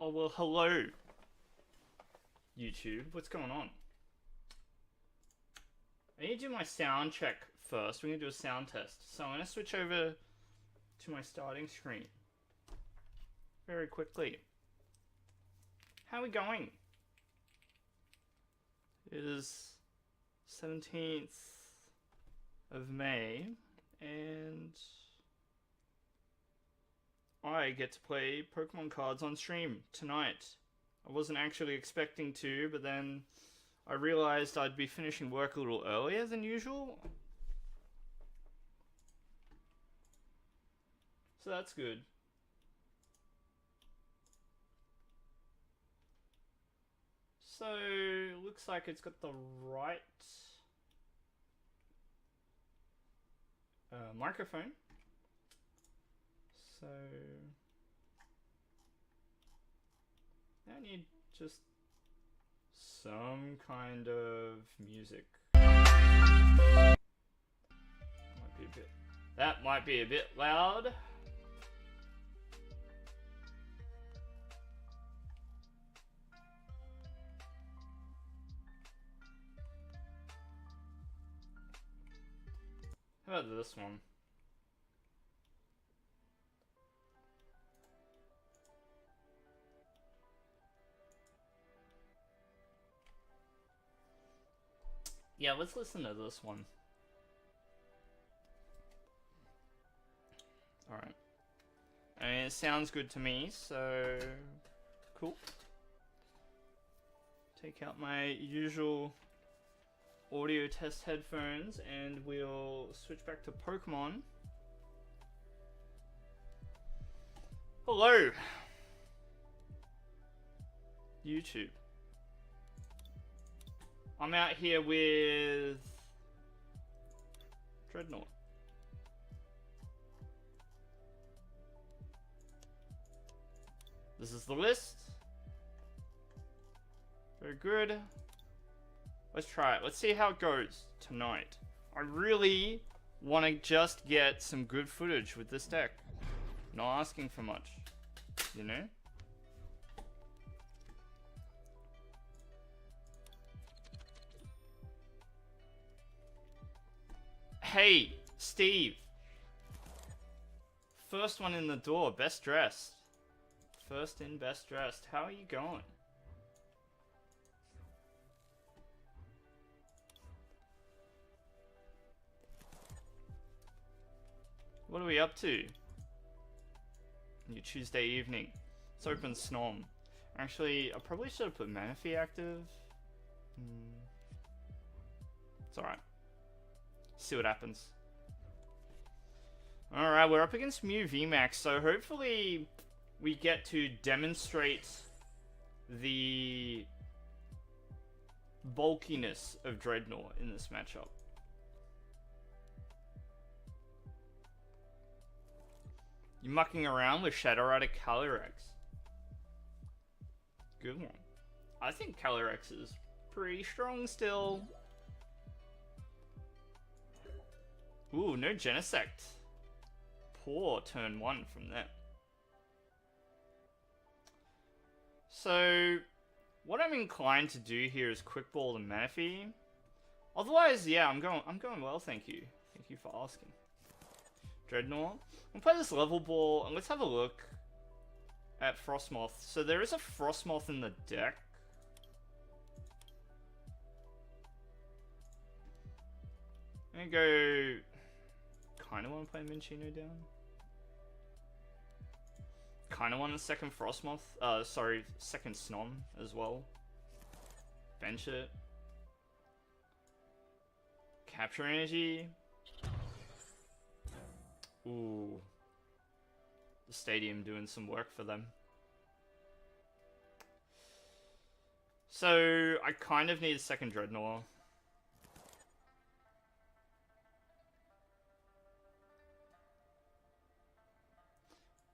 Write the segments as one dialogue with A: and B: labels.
A: Oh, well, hello, YouTube. What's going on? I need to do my sound check first. We're going to do a sound test. So I'm going to switch over to my starting screen very quickly. How are we going? It is 17th of May, and I get to play Pokemon cards on stream tonight. I wasn't actually expecting to, but then I realized I'd be finishing work a little earlier than usual. So that's good. So, looks like it's got the right microphone. So, now I need just some kind of music. That might be a bit loud. How about this one? Yeah, let's listen to this one. Alright. I mean, it sounds good to me, so cool. Take out my usual audio test headphones and we'll switch back to Pokemon. Hello, YouTube. I'm out here with Drednaw. This is the list. Very good. Let's try it. Let's see how it goes tonight. I really want to just get some good footage with this deck. Not asking for much, you know? Hey, Steve. First one in the door, best dressed. First in, best dressed. How are you going? What are we up to? Your Tuesday evening. It's open Snom. Actually, I probably should have put Manaphy active. It's alright. See what happens. Alright, we're up against Mew VMAX, so hopefully we get to demonstrate the bulkiness of Drednaw in this matchup. You're mucking around with Shadowrider Calyrex. Good one. I think Calyrex is pretty strong still. Ooh, no Genesect. Poor turn 1 from that. So, what I'm inclined to do here is Quick Ball and Manaphy. Otherwise, yeah, I'm going well, thank you. Thank you for asking. Drednaw. We'll play this level ball and let's have a look at Frostmoth. So there is a Frostmoth in the deck. I'm gonna go. Kinda wanna play Minchino down. Kinda want a second Frostmoth. Sorry, second Snom as well. Bench it. Capture Energy. Ooh. The stadium doing some work for them. So, I kind of need a second Drednaw.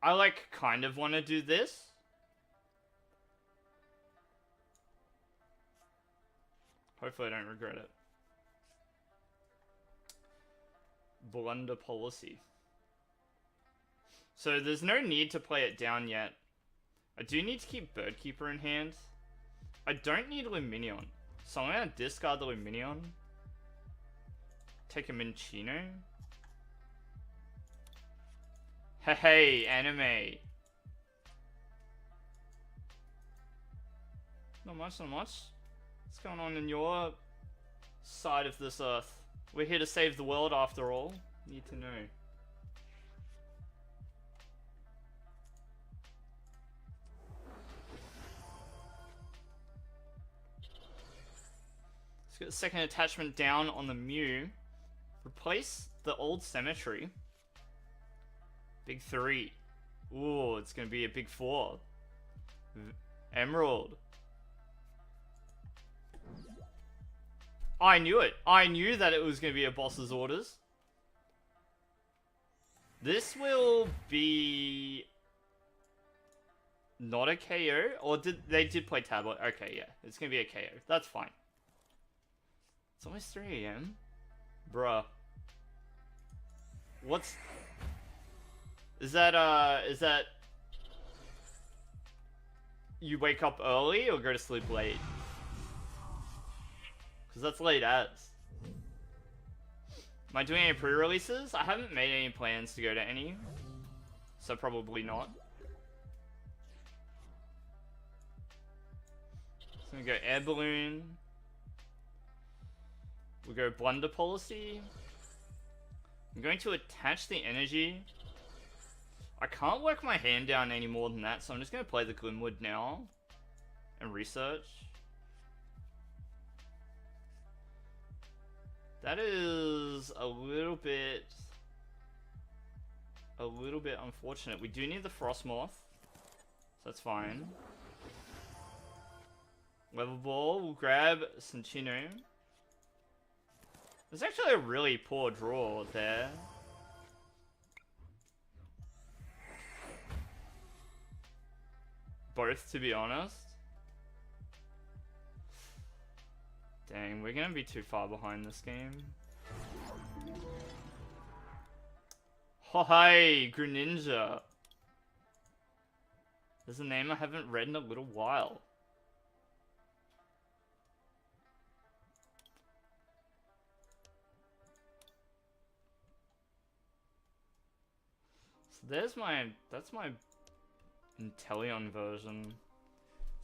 A: I like kind of want to do this. Hopefully I don't regret it. Blunder policy. So there's no need to play it down yet. I do need to keep Birdkeeper in hand. I don't need Luminion. So I'm gonna discard the Luminion. Take a Minchino. Hey, anime. Not much, not much. What's going on in your side of this earth? We're here to save the world after all. Need to know. Let's get the second attachment down on the Mew. Replace the old cemetery. Big 3. Ooh, it's gonna be a big 4. Emerald. I knew it. I knew that it was gonna be a boss's orders. This will be not a KO, or they did play tablet? Okay, yeah, it's gonna be a KO. That's fine. It's almost 3 AM. Bruh. What's... Is that you wake up early or go to sleep late? Because that's late as. Am I doing any pre-releases? I haven't made any plans to go to any. So probably not. So we go Air Balloon. We'll go Blunder Policy. I'm going to attach the energy. I can't work my hand down any more than that, so I'm just going to play the Glimwood now. And research. That is a little bit unfortunate. We do need the Frostmoth, so that's fine. Level Ball, we'll grab Cinchino. There's actually a really poor draw there. Both, to be honest. Dang, we're gonna be too far behind this game. Oh, hi, Greninja. There's a name I haven't read in a little while. So that's my Inteleon version.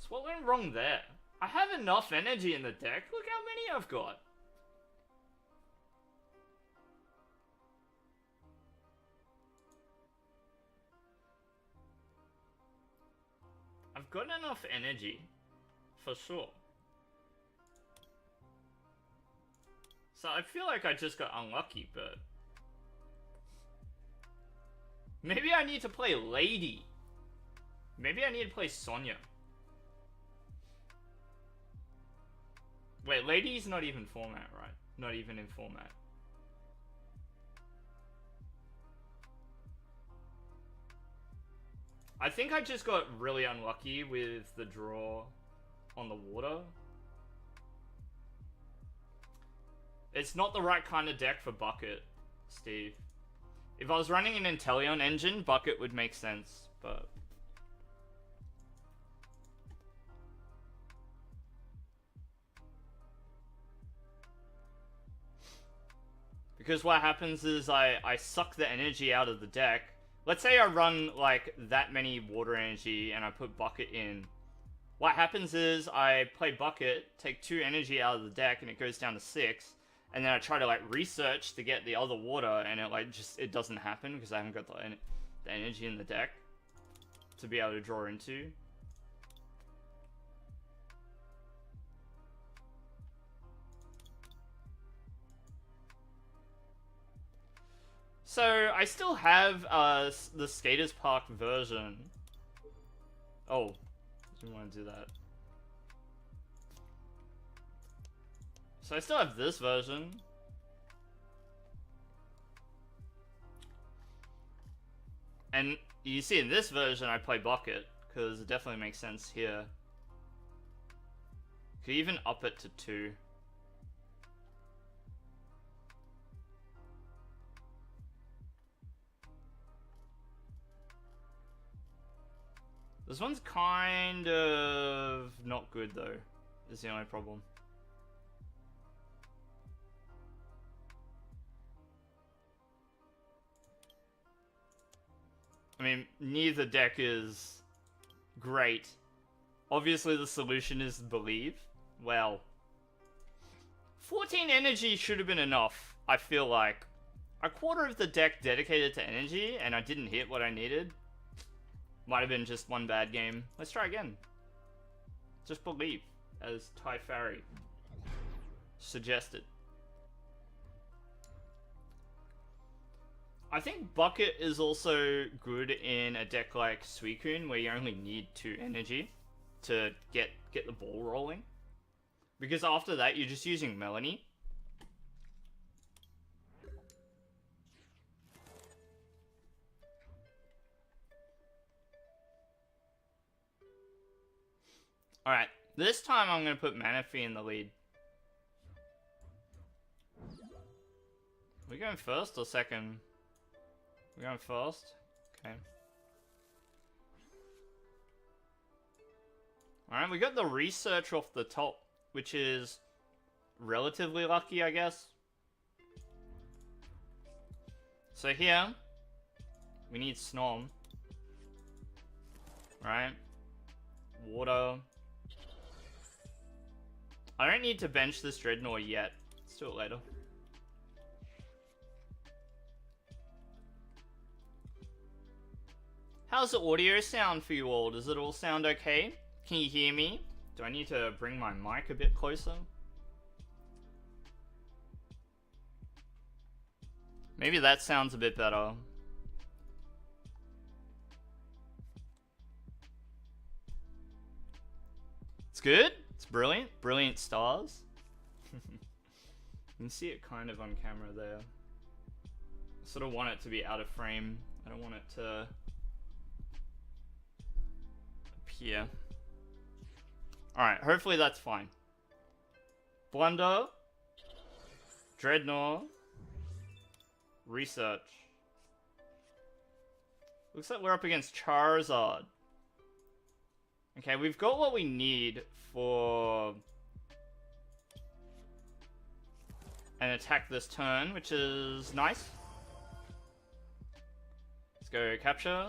A: So what went wrong there? I have enough energy in the deck. Look how many I've got. I've got enough energy, for sure. So I feel like I just got unlucky, but... Maybe I need to play Lady. Maybe I need to play Sonya. Wait, Lady's not even format, right? Not even in format. I think I just got really unlucky with the draw on the water. It's not the right kind of deck for Bucket, Steve. If I was running an Inteleon engine, Bucket would make sense, but... Because what happens is I suck the energy out of the deck. Let's say I run like that many water energy and I put Bucket in. What happens is I play Bucket, take 2 energy out of the deck and it goes down to 6. And then I try to like research to get the other water and it like it doesn't happen because I haven't got the energy in the deck to be able to draw into. So, I still have the Skaters Park version. Oh, didn't want to do that. So I still have this version. And you see in this version I play Bucket, because it definitely makes sense here. Could even up it to 2. This one's kind of not good though, is the only problem. I mean, neither deck is great. Obviously the solution is believe. Well, 14 energy should have been enough, I feel like. A quarter of the deck dedicated to energy, and I didn't hit what I needed. Might have been just one bad game. Let's try again. Just believe, as Ty Farry suggested. I think Bucket is also good in a deck like Suicune, where you only need 2 energy to get the ball rolling. Because after that, you're just using Melanie. Alright, this time I'm going to put Manaphy in the lead. Are we going first or second? We're going first? Okay. Alright, we got the research off the top, which is relatively lucky, I guess. So here, we need Snom. Right? Water. I don't need to bench this Drednaw yet. Let's do it later. How's the audio sound for you all? Does it all sound okay? Can you hear me? Do I need to bring my mic a bit closer? Maybe that sounds a bit better. It's good? It's brilliant? Brilliant stars? You can see it kind of on camera there. I sort of want it to be out of frame. I don't want it to appear. Alright, hopefully that's fine. Blunder. Drednaw. Research. Looks like we're up against Charizard. Okay, we've got what we need for an attack this turn, which is nice. Let's go capture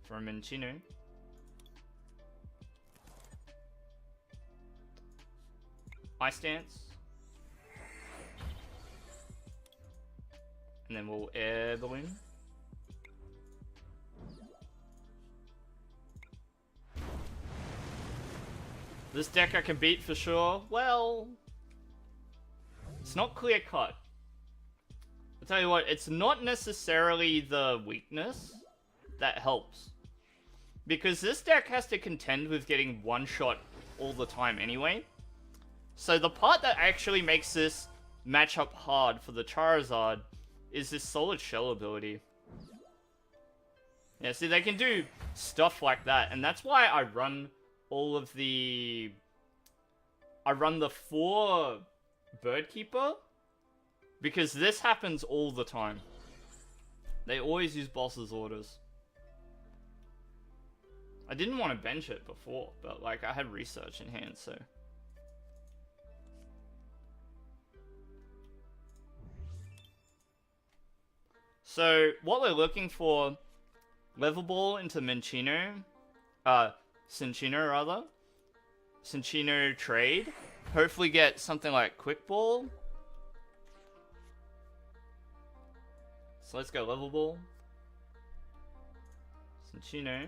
A: from Minchino. Ice Dance. And then we'll Air Balloon. This deck I can beat for sure. Well, it's not clear cut. I'll tell you what, it's not necessarily the weakness that helps. Because this deck has to contend with getting one shot all the time anyway. So the part that actually makes this matchup hard for the Charizard is this Solid Shell ability. Yeah, see, they can do stuff like that, and that's why I run all of the... I run the 4 Birdkeeper, because this happens all the time. They always use boss's orders. I didn't want to bench it before, but like I had research in hand, so... So, what we're looking for, Level Ball into Minchino, Cinccino rather, Cinccino trade, hopefully get something like Quick Ball. So let's go Level Ball, Cinccino.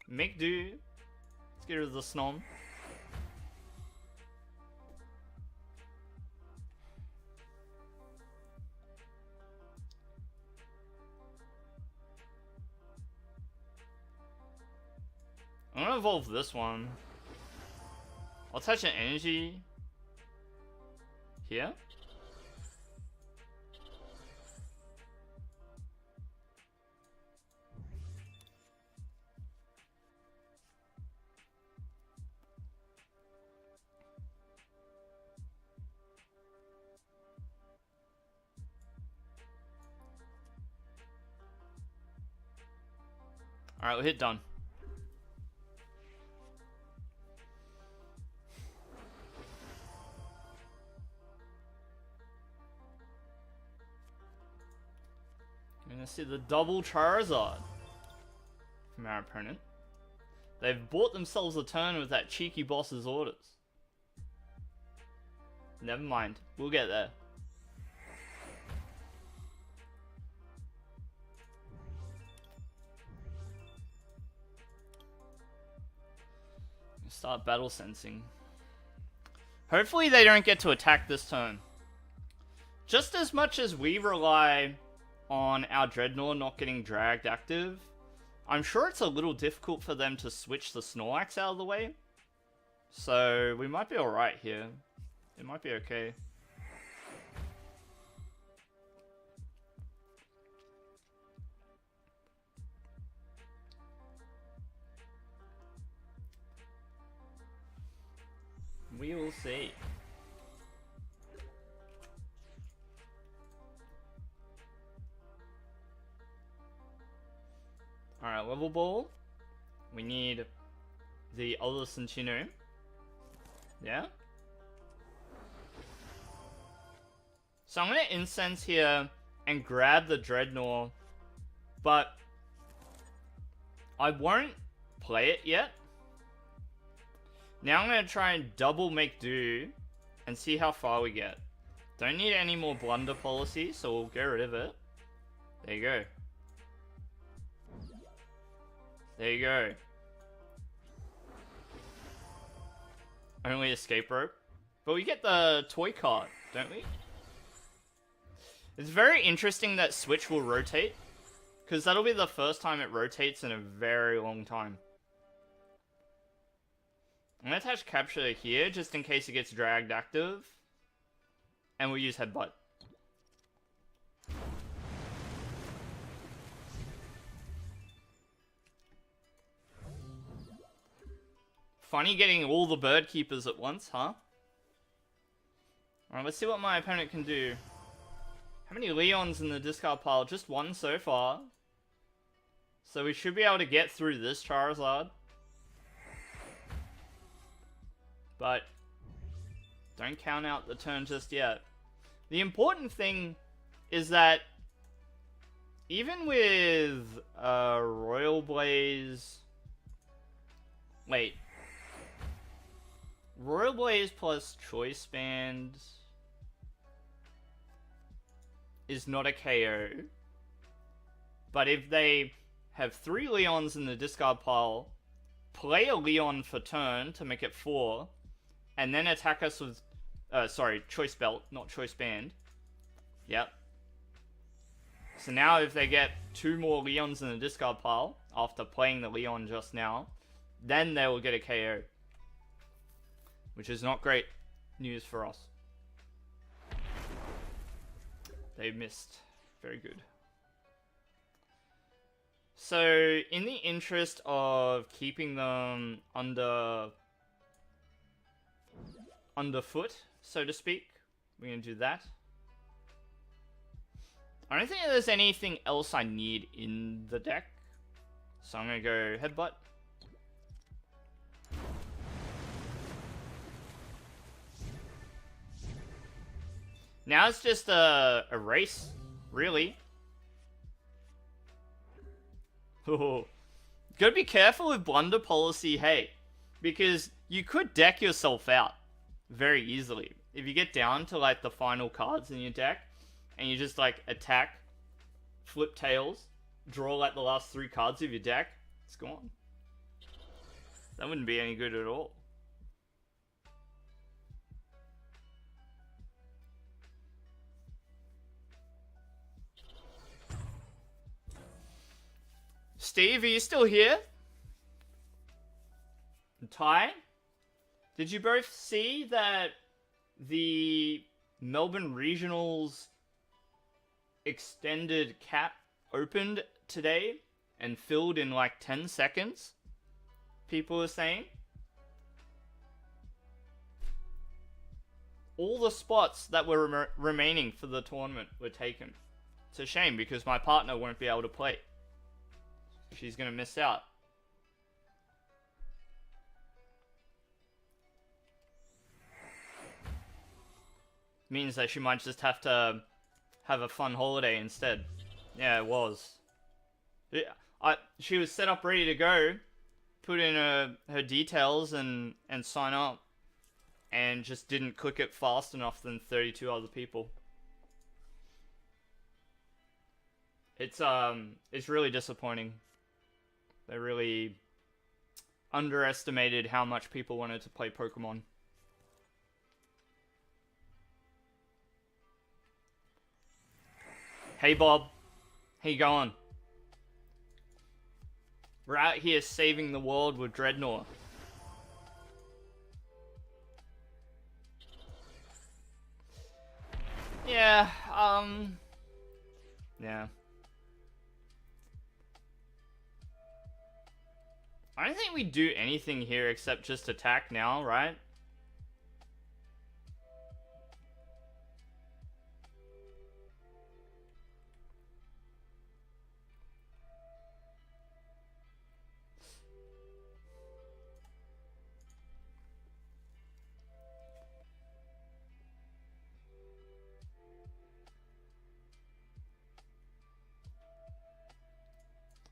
A: Make do, let's get rid of the Snom. I'm gonna evolve this one. I'll touch an energy here. Alright, we'll hit done. I'm gonna see the double Charizard from our opponent. They've bought themselves a turn with that cheeky boss's orders. Never mind, we'll get there. Start battle sensing. Hopefully they don't get to attack this turn. Just as much as we rely on our Drednaw not getting dragged active, I'm sure it's a little difficult for them to switch the Snorlax out of the way. So we might be alright here. It might be okay. We will see. Alright, level ball. We need the other Centino. Yeah? So I'm gonna incense here and grab the Drednaw, but I won't play it yet. Now I'm going to try and double make do and see how far we get. Don't need any more blunder policy, so we'll get rid of it. There you go. There you go. Only escape rope. But we get the toy card, don't we? It's very interesting that Switch will rotate, because that'll be the first time it rotates in a very long time. I'm going to attach Capture here, just in case it gets dragged active. And we'll use Headbutt. Funny getting all the bird keepers at once, huh? Alright, let's see what my opponent can do. How many Leons in the discard pile? Just one so far. So we should be able to get through this Charizard. But don't count out the turn just yet. The important thing is that even with Royal Blaze... Wait. Royal Blaze plus Choice Band is not a KO. But if they have 3 Leons in the discard pile, play a Leon for turn to make it 4, and then attack us with, sorry, Choice Belt, not Choice Band. Yep. So now if they get 2 more Leons in the discard pile, after playing the Leon just now, then they will get a KO. Which is not great news for us. They missed. Very good. So, in the interest of keeping them underfoot, so to speak, we're going to do that. I don't think there's anything else I need in the deck. So I'm going to go Headbutt. Now it's just a race, really. Oh, gotta be careful with blunder policy, hey, because you could deck yourself out very easily. If you get down to like the final cards in your deck, and you just like attack, flip tails, draw like the last 3 cards of your deck, it's gone. That wouldn't be any good at all. Steve, are you still here? Ty? Did you both see that the Melbourne Regionals extended cap opened today and filled in like 10 seconds? People are saying. All the spots that were remaining for the tournament were taken. It's a shame because my partner won't be able to play. she's gonna miss out. Means that she might just have to have a fun holiday instead. Yeah, it was. She was set up ready to go, put in her details and sign up, and just didn't click it fast enough than 32 other people. It's really disappointing. They really underestimated how much people wanted to play Pokemon. Hey Bob, how you going? We're out here saving the world with Drednaw. Yeah, yeah. I don't think we do anything here except just attack now, right?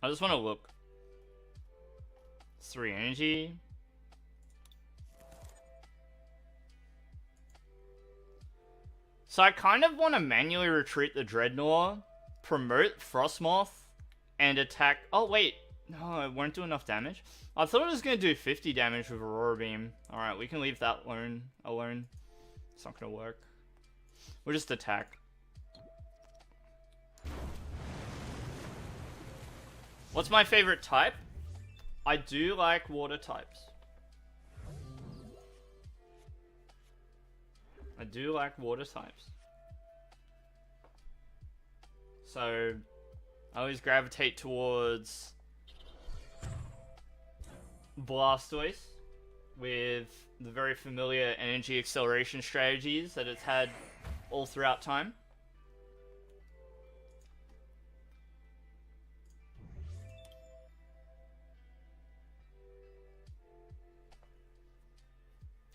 A: I just want to look. 3 energy. So I kind of want to manually retreat the Drednaw, promote Frostmoth, and attack... Oh, wait. No, it won't do enough damage. I thought it was going to do 50 damage with Aurora Beam. Alright, we can leave that alone. It's not going to work. We'll just attack. What's my favorite type? I do like water types. I do like water types. So, I always gravitate towards Blastoise with the very familiar energy acceleration strategies that it's had all throughout time.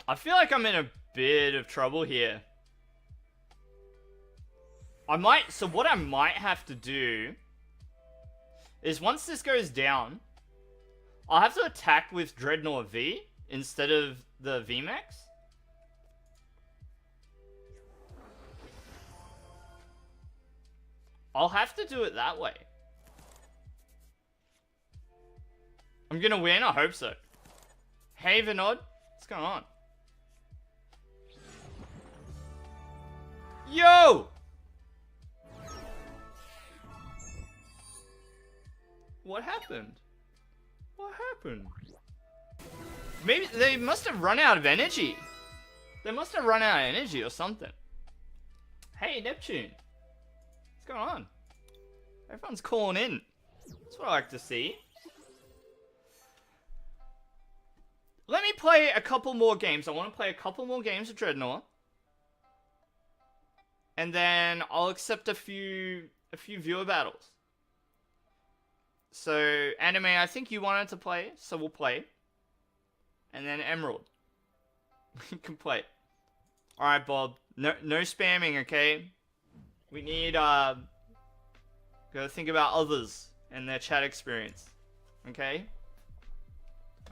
A: I feel like I'm in a bit of trouble here. So what I might have to do is once this goes down, I'll have to attack with Drednaw V instead of the VMAX. I'll have to do it that way. I'm gonna win? I hope so. Hey Vinod, what's going on? Yo! What happened? What happened? Maybe they must have run out of energy. They must have run out of energy or something. Hey, Neptune. What's going on? Everyone's calling in. That's what I like to see. Let me play a couple more games. I want to play a couple more games of Drednaw. And then I'll accept a few viewer battles. So, Anime, I think you wanted to play, so we'll play. And then Emerald. You can play. Alright, Bob. No spamming, okay? We need, gotta think about others and their chat experience. Okay?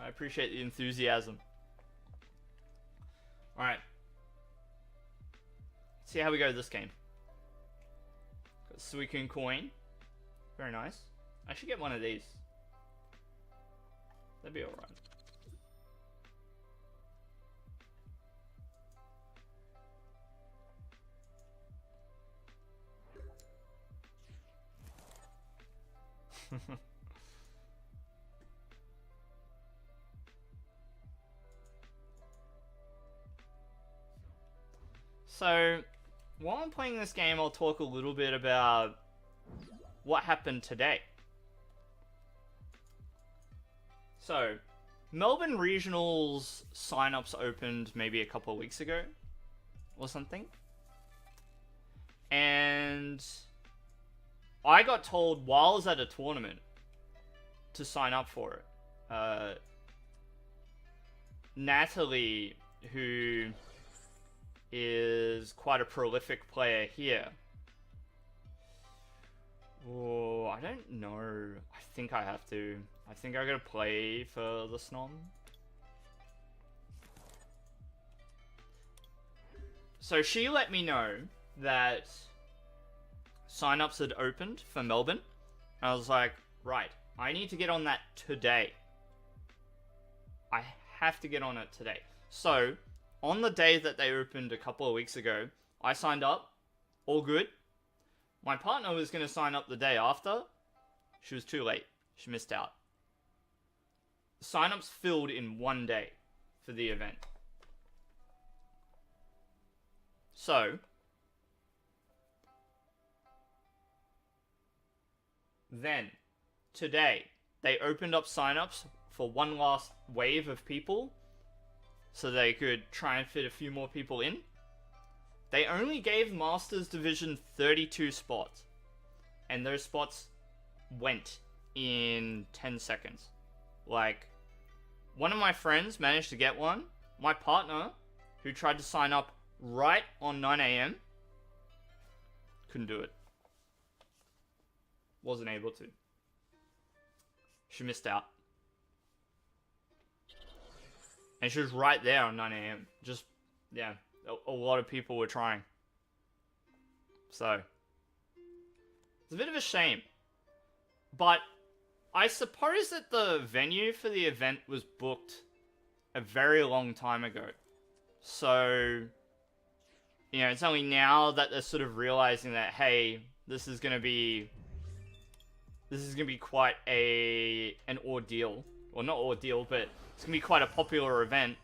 A: I appreciate the enthusiasm. Alright. See how we go this game. Got Suicune coin. Very nice. I should get one of these. That'd be alright. So, while I'm playing this game, I'll talk a little bit about what happened today. So, Melbourne Regionals sign-ups opened maybe a couple of weeks ago or something. And I got told while I was at a tournament to sign up for it. Natalie, who is quite a prolific player here. Oh, I don't know. I think I have to. I think I gotta play for the Snom. So she let me know that signups had opened for Melbourne. I was like, right, I need to get on that today. I have to get on it today. So, on the day that they opened a couple of weeks ago, I signed up. All good. My partner was going to sign up the day after. She was too late. She missed out. Signups filled in one day for the event. So, then, today, they opened up signups for one last wave of people so they could try and fit a few more people in. They only gave Masters Division 32 spots, and those spots went in 10 seconds. Like, one of my friends managed to get one. My partner, who tried to sign up right on 9 AM, couldn't do it. Wasn't able to. She missed out. And she was right there on 9 AM. Just, yeah, a lot of people were trying. So, it's a bit of a shame. But, I suppose that the venue for the event was booked a very long time ago. So, you know, it's only now that they're sort of realizing that, hey, this is gonna be quite an ordeal. Well, not ordeal, but it's gonna be quite a popular event.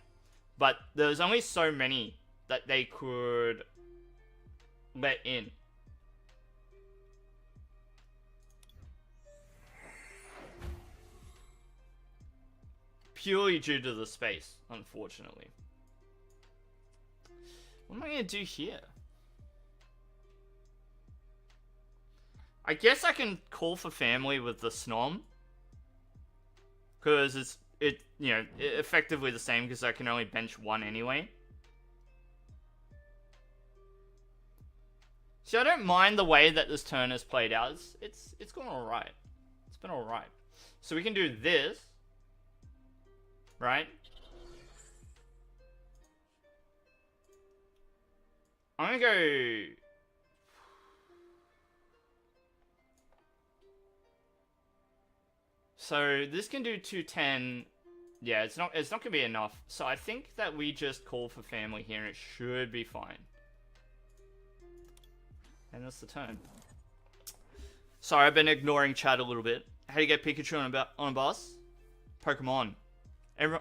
A: But there's only so many that they could let in. Purely due to the space, unfortunately. What am I gonna do here? I guess I can call for family with the Snom. Because it's effectively the same because I can only bench one anyway. See, I don't mind the way that this turn has played out. It's gone alright. It's been alright. So we can do this. Right? I'm gonna go... So this can do 210. Yeah, it's not gonna be enough. So I think that we just call for family here and it should be fine. And that's the turn. Sorry, I've been ignoring chat a little bit. How do you get Pikachu on a bus? Pokemon.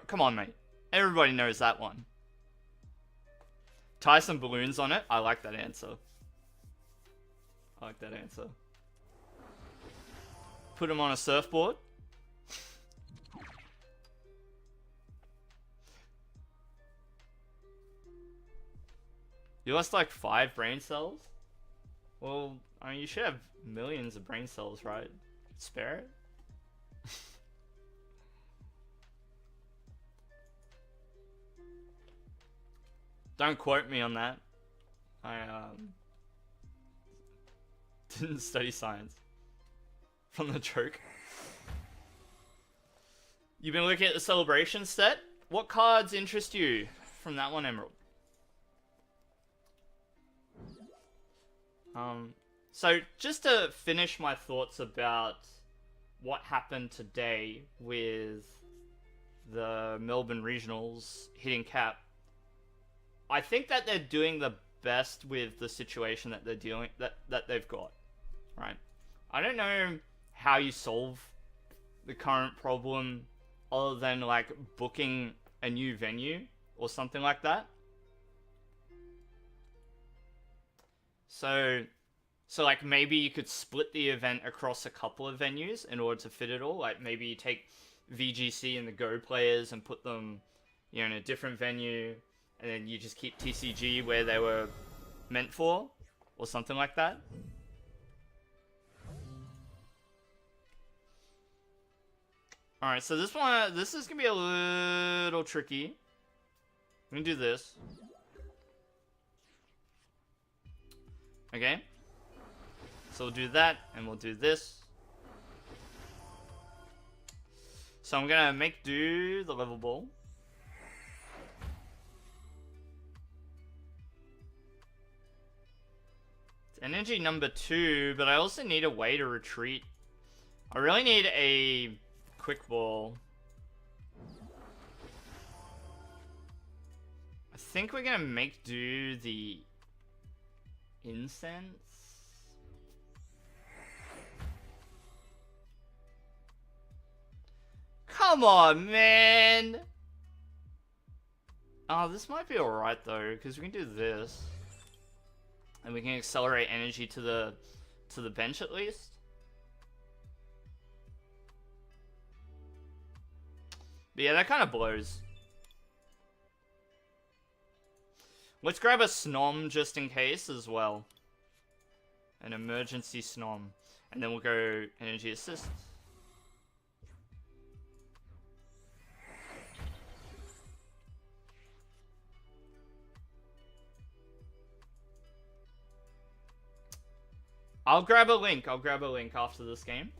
A: Come on, mate. Everybody knows that one. Tie some balloons on it. I like that answer. I like that answer. Put him on a surfboard. You lost like 5 brain cells? Well, I mean, you should have millions of brain cells, right? Spare it? Don't quote me on that. I didn't study science. From the joke. You've been looking at the celebration set? What cards interest you from that one, Emerald? So just to finish my thoughts about what happened today with the Melbourne Regionals hitting cap, I think that they're doing the best with the situation that they're dealing that they've got, right? I don't know how you solve the current problem other than like booking a new venue or something like that. So like maybe you could split the event across a couple of venues in order to fit it all. Like maybe you take VGC and the Go players and put them, you know, in a different venue, and then you just keep TCG where they were meant for, or something like that. Alright, so this is gonna be a little tricky. I'm gonna do this. Okay. So we'll do that, and we'll do this. So I'm gonna make do the level ball. It's energy number 2, but I also need a way to retreat. I really need a quick ball. I think we're gonna make do the incense. Come on, man! Oh, this might be alright though, because we can do this. And we can accelerate energy to the bench at least. But yeah, that kind of blows. Let's grab a Snom just in case as well. An emergency Snom. And then we'll go energy assist. I'll grab a link after this game.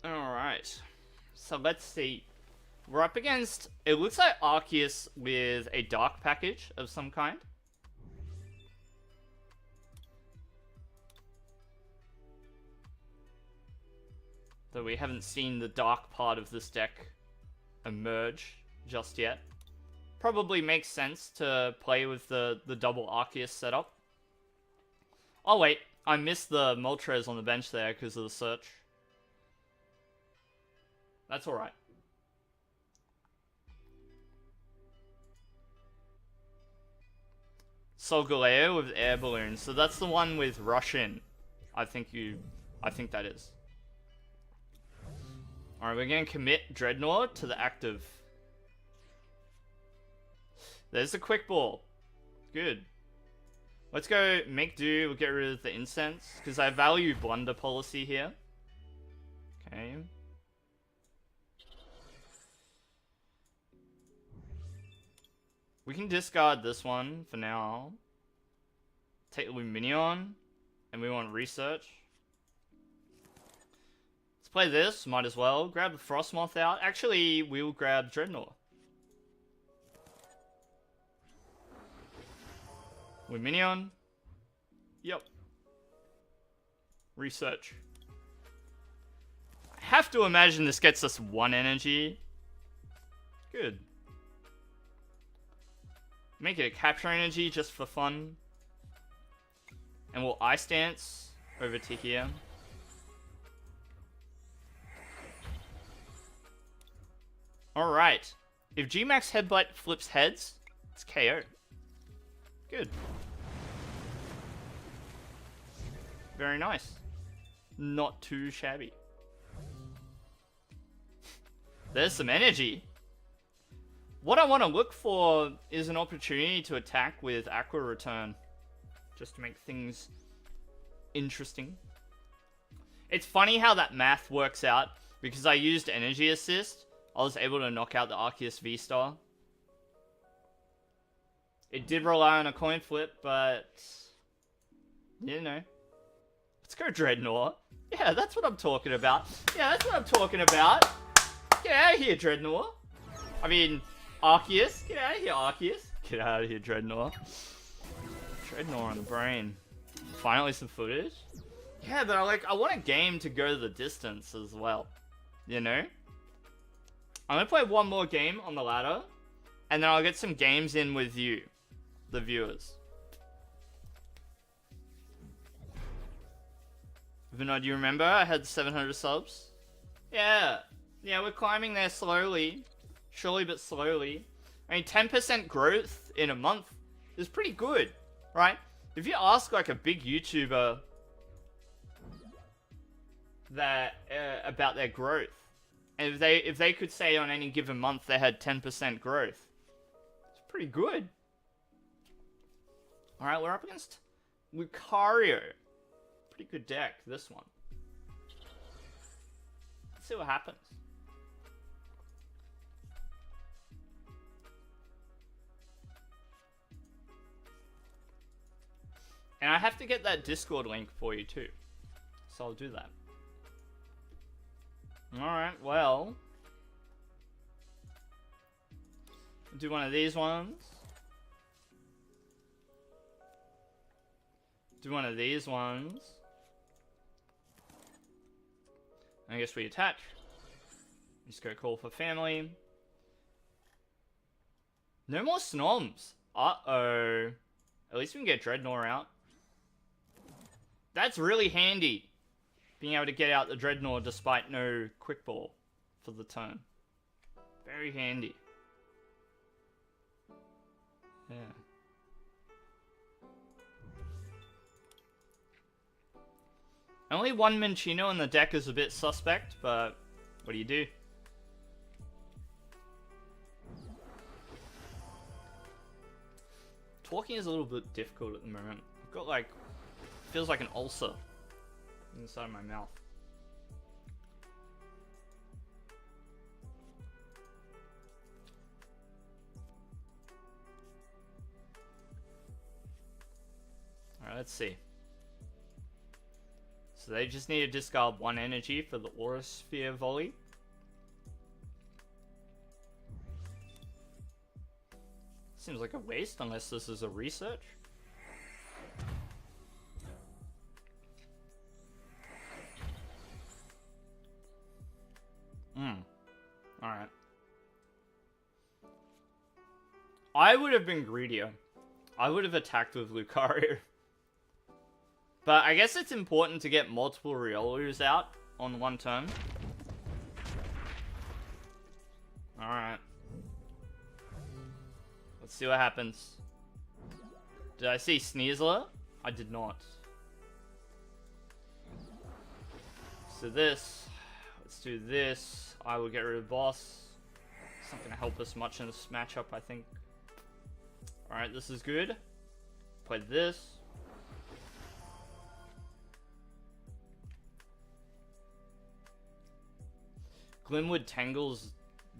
A: Alright. So let's see. We're up against, it looks like Arceus with a dark package of some kind. Though we haven't seen the dark part of this deck emerge just yet. Probably makes sense to play with the double Arceus setup. Oh wait, I missed the Moltres on the bench there because of the search. That's alright. Solgaleo with air balloons. So that's the one with Russian. I think that is. Alright, we're gonna commit Drednaw to the active. There's the quick ball. Good. Let's go make do. We'll get rid of the incense. Because I value blunder policy here. Okay. We can discard this one for now. Take Luminion. And we want research. Let's play this. Might as well. Grab the Frostmoth out. Actually, we'll grab Drednaw. Luminion. Yep. Research. I have to imagine this gets us 1 energy. Good. Make it a capture energy just for fun. And we'll Ice Dance over to here. Alright. If G-Max Headbutt flips heads, it's KO. Good. Very nice. Not too shabby. There's some energy. What I want to look for is an opportunity to attack with Aqua Return. Just to make things interesting. It's funny how that math works out. Because I used Energy Assist, I was able to knock out the Arceus V-Star. It did rely on a coin flip, but... you know. Let's go Drednaw. Yeah, that's what I'm talking about. Yeah, that's what I'm talking about. Get out of here, Drednaw. I mean... Arceus? Get out of here, Arceus. Get out of here, Drednaw. Drednaw on the brain. Finally some footage? Yeah, but I want a game to go the distance as well. You know? I'm gonna play one more game on the ladder. And then I'll get some games in with you. The viewers. Vinod, do you remember I had 700 subs? Yeah. Yeah, we're climbing there slowly. Surely but slowly. I mean, 10% growth in a month is pretty good, right? If you ask like a big YouTuber, that about their growth. And if they could say on any given month they had 10% growth, it's pretty good. All right, we're up against Lucario. Pretty good deck, this one. Let's see what happens. And I have to get that Discord link for you too. So I'll do that. Alright, well. Do one of these ones. Do one of these ones. I guess we attach. Just go call for family. No more Snoms. Uh-oh. At least we can get Drednaw out. That's really handy. Being able to get out the Drednaw despite no quick ball for the turn. Very handy. Yeah. Only one Minccino in the deck is a bit suspect, but what do you do? Talking is a little bit difficult at the moment. I've got like, feels like an ulcer inside my mouth. Alright, let's see. So they just need to discard one energy for the Aura Sphere volley. Seems like a waste unless this is a research. Alright. I would have been greedier. I would have attacked with Lucario. But I guess it's important to get multiple Riolus out on one turn. Alright. Let's see what happens. Did I see Sneasler? I did not. So this. Let's do this. I will get rid of boss. It's not going to help us much in this matchup, I think. Alright, this is good. Play this. Glimwood Tangle's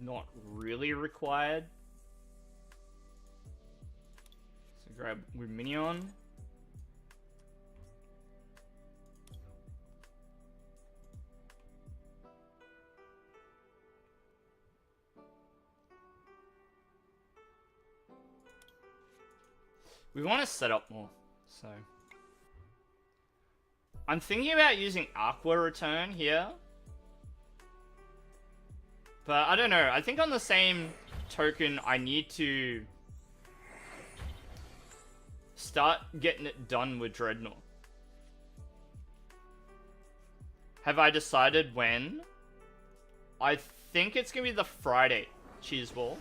A: not really required. So grab Luminion. We want to set up more, so. I'm thinking about using Aqua Return here. But I don't know, I think on the same token, I need to start getting it done with Drednaw. Have I decided when? I think it's gonna be the Friday Cheese Ball.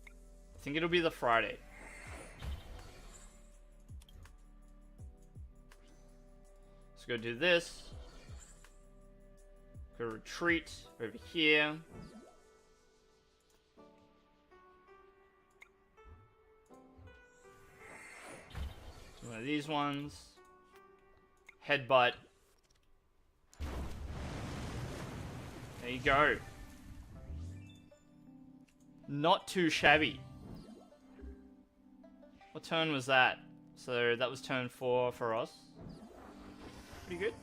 A: I think it'll be the Friday. Let's go do this. Go retreat over here. Do one of these ones. Headbutt. There you go. Not too shabby. What turn was that? So that was turn 4 for us. Pretty good.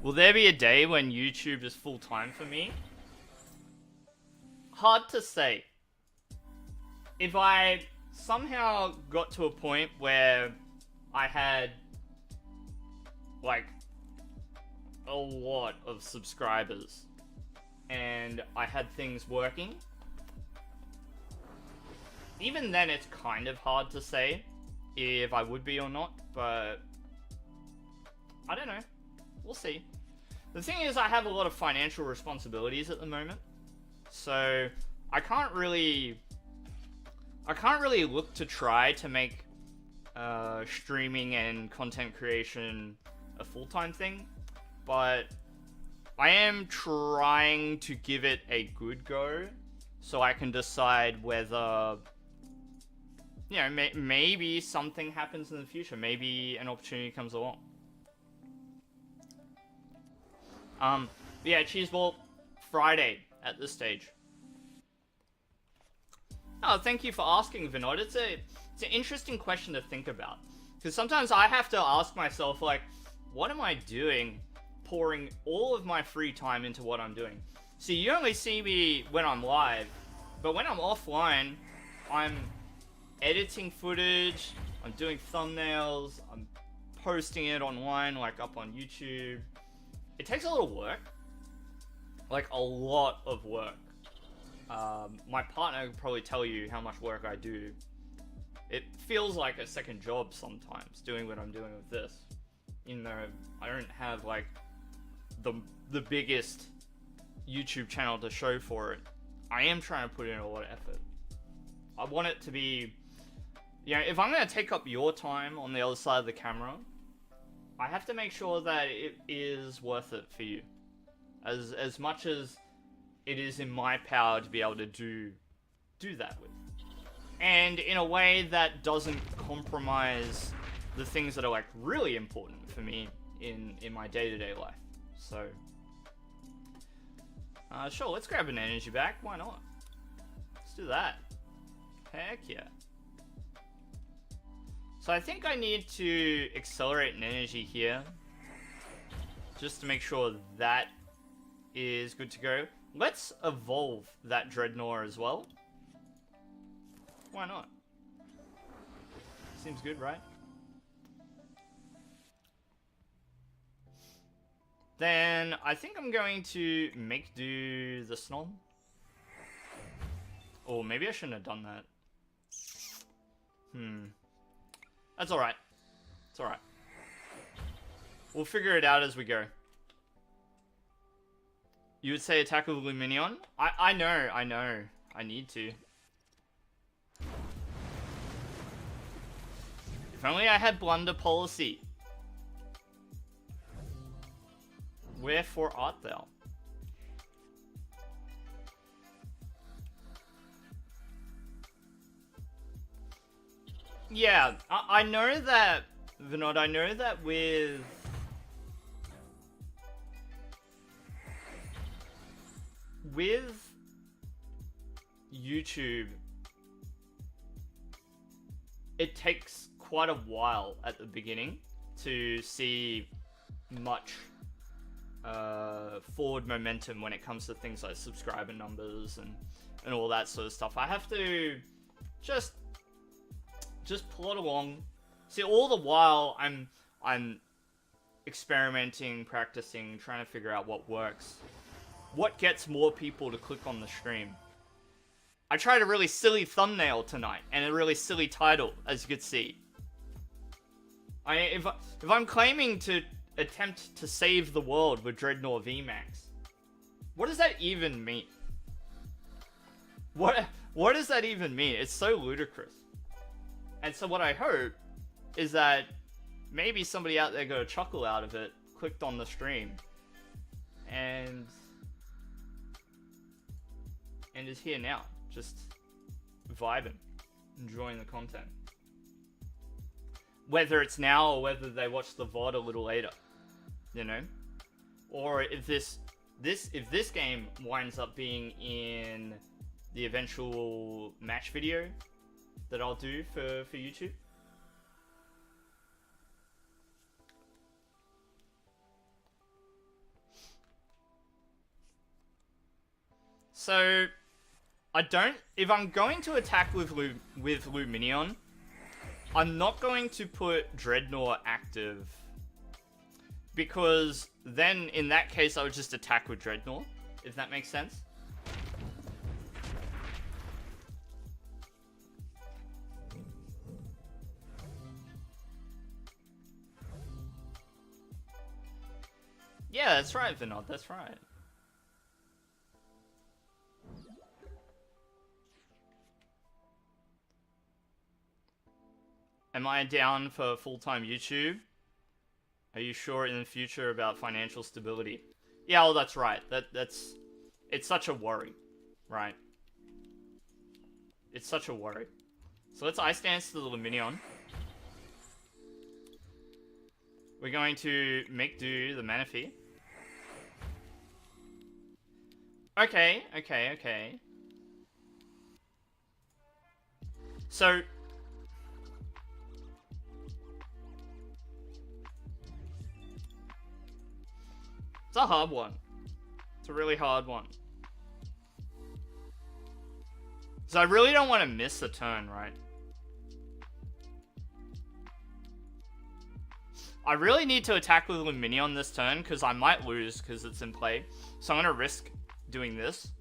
A: Will there be a day when YouTube is full time for me? Hard to say. If I somehow got to a point where I had like a lot of subscribers and I had things working, even then it's kind of hard to say if I would be or not, but I don't know. We'll see. The thing is, I have a lot of financial responsibilities at the moment, so I can't really look to try to make streaming and content creation a full-time thing, but I am trying to give it a good go so I can decide whether, you know, maybe something happens in the future. Maybe an opportunity comes along. Yeah, Cheeseball, Friday at this stage. Oh, thank you for asking, Vinod. It's an interesting question to think about. Because sometimes I have to ask myself, like, what am I doing pouring all of my free time into what I'm doing? See, you only see me when I'm live, but when I'm offline, I'm editing footage, I'm doing thumbnails, I'm posting it online, like up on YouTube. It takes a little work. Like, a lot of work. My partner could probably tell you how much work I do. It feels like a second job sometimes, doing what I'm doing with this. You know, I don't have, like, the biggest YouTube channel to show for it. I am trying to put in a lot of effort. I want it to be... You know, if I'm going to take up your time on the other side of the camera, I have to make sure that it is worth it for you. As much as it is in my power to be able to do that with. And in a way that doesn't compromise the things that are, like, really important for me in my day-to-day life. So, sure, let's grab an energy back. Why not? Let's do that. Heck yeah. So I think I need to accelerate an energy here, just to make sure that is good to go. Let's evolve that Drednaw as well. Why not? Seems good, right? Then I think I'm going to make do the Snom. Or maybe I shouldn't have done that. That's alright. It's alright. We'll figure it out as we go. You would say attack with Luminion? I know. I need to. If only I had blunder policy. Wherefore art thou? Yeah, I know that, Vinod, I know that with YouTube, it takes quite a while at the beginning to see much forward momentum when it comes to things like subscriber numbers and all that sort of stuff. I have to just plod along. See, all the while I'm experimenting, practicing, trying to figure out what works. What gets more people to click on the stream? I tried a really silly thumbnail tonight and a really silly title, as you could see. If I'm claiming to attempt to save the world with Drednaw VMAX, what does that even mean? What does that even mean? It's so ludicrous. And so what I hope is that maybe somebody out there got a chuckle out of it, clicked on the stream, and is here now, just vibing, enjoying the content. Whether it's now or whether they watch the VOD a little later, you know? Or if this game winds up being in the eventual match video that I'll do for YouTube. So, if I'm going to attack with Luminion, I'm not going to put Drednaw active, because then in that case I would just attack with Drednaw, if that makes sense. Yeah, that's right, Vinod, that's right. Am I down for full-time YouTube? Are you sure in the future about financial stability? Yeah, well, that's right. It's such a worry, right? It's such a worry. So let's Ice Dance to the Luminion. We're going to make do the Manaphy. Okay. So... it's a hard one. It's a really hard one. So I really don't want to miss the turn, right? I really need to attack with Luminion this turn, because I might lose, because it's in play. So I'm going to risk doing this.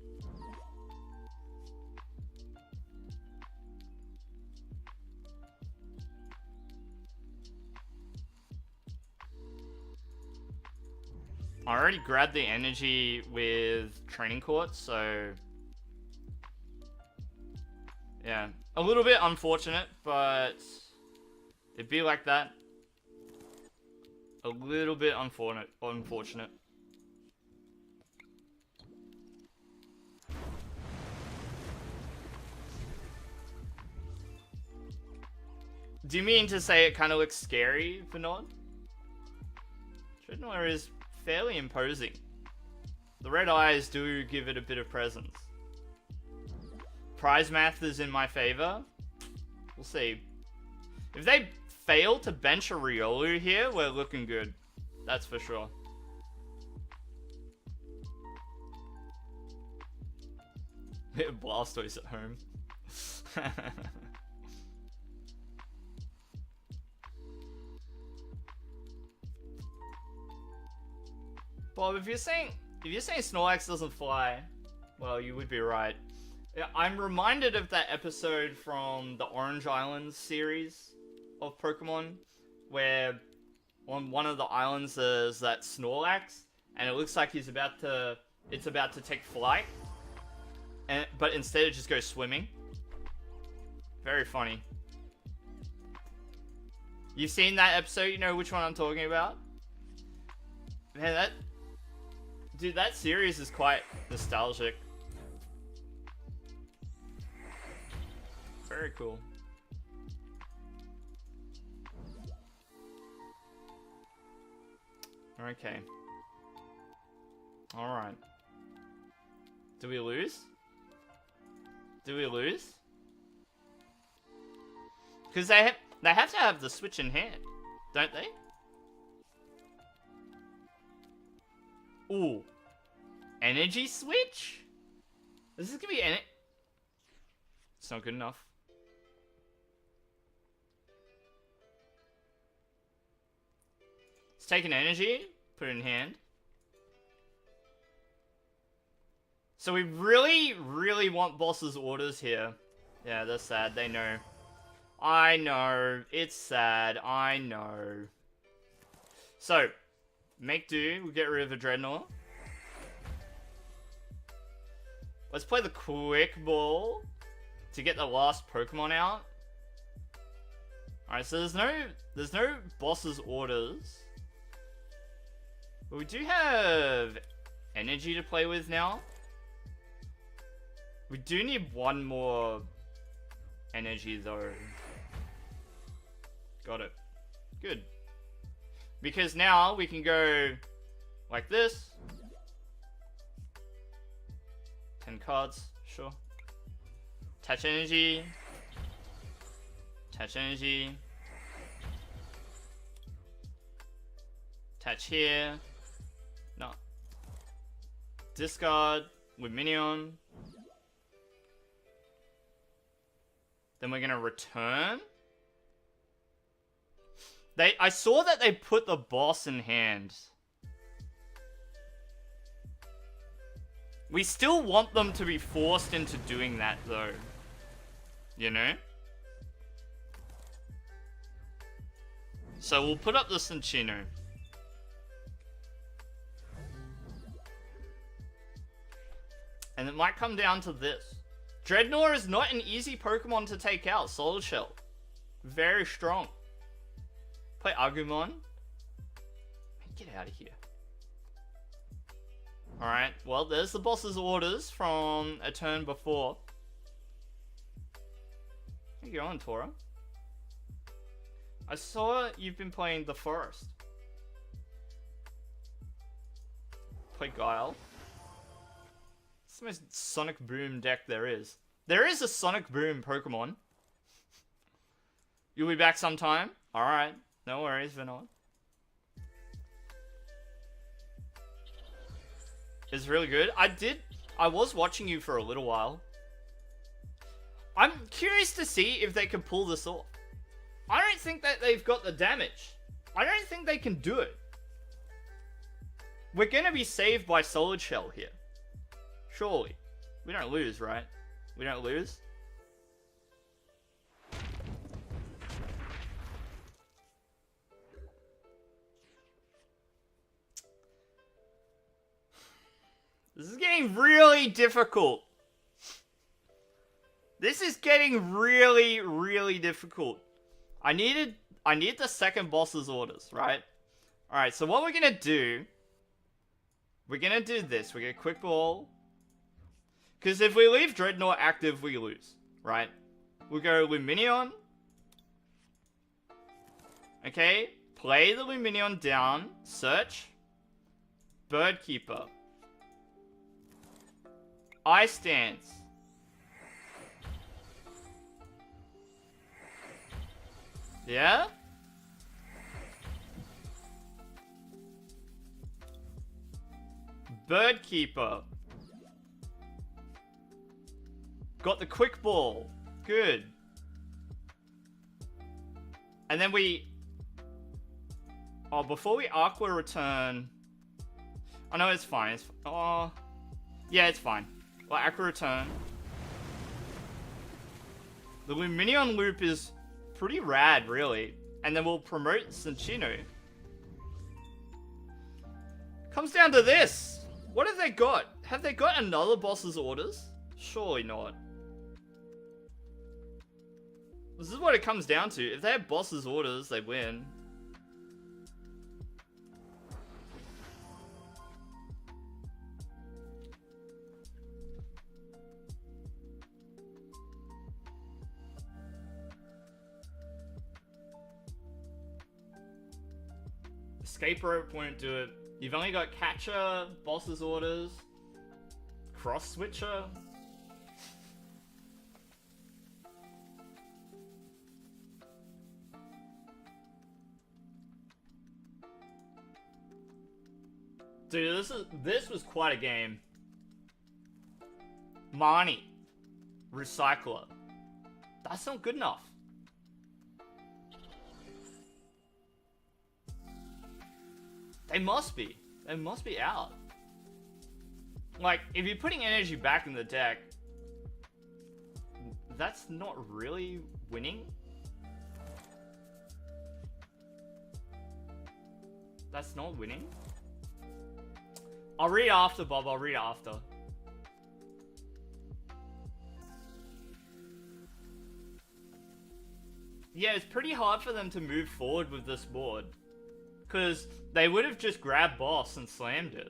A: I already grabbed the energy with Training Court, so... yeah. A little bit unfortunate, but... it'd be like that. A little bit unfortunate. Do you mean to say it kind of looks scary, Vinod? Drednaw is fairly imposing. The red eyes do give it a bit of presence. Prize math is in my favor. We'll see. If they fail to bench a Riolu here, we're looking good. That's for sure. Blastoise at home. Bob, if you're saying Snorlax doesn't fly, well, you would be right. I'm reminded of that episode from the Orange Islands series of Pokemon, where on one of the islands there's that Snorlax, and it looks like it's about to take flight, but instead it just goes swimming. Very funny. You've seen that episode, you know which one I'm talking about? Man, that series is quite nostalgic. Very cool. Okay. Alright. Do we lose? Because they have to have the switch in hand, don't they? Ooh. Energy switch? This is gonna be it's not good enough. Let's take an energy, put it in hand. So we really, really want boss's orders here. Yeah, they're sad, they know. I know, it's sad, I know. So, make do, we'll get rid of a Drednaw. Let's play the Quick Ball to get the last Pokemon out. Alright, so there's no boss's orders. But we do have energy to play with now. We do need one more energy though. Got it. Good. Because now we can go like this. 10 cards, sure. Attach energy. Attach energy. Attach here. No. Discard with Minion. Then we're gonna return. I saw that they put the boss in hand. We still want them to be forced into doing that though. You know? So we'll put up the Cinccino. And it might come down to this. Drednaw is not an easy Pokemon to take out, Solid Shell. Very strong. Play Agumon. Get out of here. Alright, well, there's the boss's orders from a turn before. How you going, Tora? I saw you've been playing the Forest. Play Guile. It's the most Sonic Boom deck there is. There is a Sonic Boom Pokemon. You'll be back sometime? Alright, no worries, Vanilla. It's really good. I was watching you for a little while. I'm curious to see if they can pull this off. I don't think that they've got the damage. I don't think they can do it. We're gonna be saved by Solid Shell here. Surely. We don't lose, right? We don't lose? This is getting really difficult. This is getting really, really difficult. I need the second boss's orders, right? Alright, so what we're gonna do... We're gonna do this. We're gonna quick ball. Because if we leave Drednaw active, we lose, right? We'll go Luminion. Okay, play the Luminion down. Search. Birdkeeper. Ice Stance. Yeah? Birdkeeper. Got the quick ball. Good. And then we... Oh, before we Aqua return... Oh, no, it's fine. It's... Oh... Yeah, it's fine. Well, Aqua return. The Luminion loop is pretty rad, really. And then we'll promote Cinccino. Comes down to this. What have they got? Have they got another boss's orders? Surely not. This is what it comes down to. If they have boss's orders, they win. Escape rope won't do it. You've only got catcher, boss's orders, cross switcher. Dude, this was quite a game. Marnie, recycler. That's not good enough. They must be. They must be out. Like, if you're putting energy back in the deck, that's not really winning. That's not winning. I'll read after, Bob. I'll read after. Yeah, it's pretty hard for them to move forward with this board. Because they would have just grabbed boss and slammed it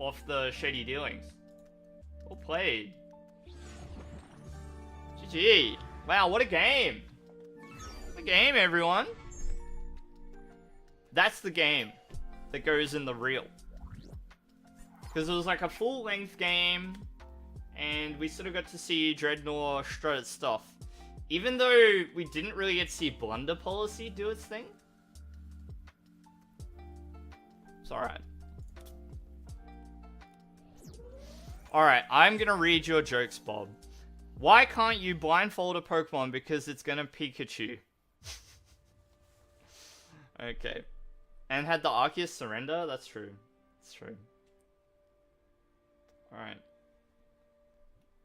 A: off the shady dealings. Well played. GG. Wow, what a game. What a game, everyone. That's the game that goes in the reel. Because it was like a full-length game, and we sort of got to see Drednaw strut its stuff. Even though we didn't really get to see Blunder Policy do its thing. It's alright. Alright, I'm gonna read your jokes, Bob. Why can't you blindfold a Pokemon because it's gonna Pikachu? Okay. And had the Arceus surrender? That's true. That's true. Alright.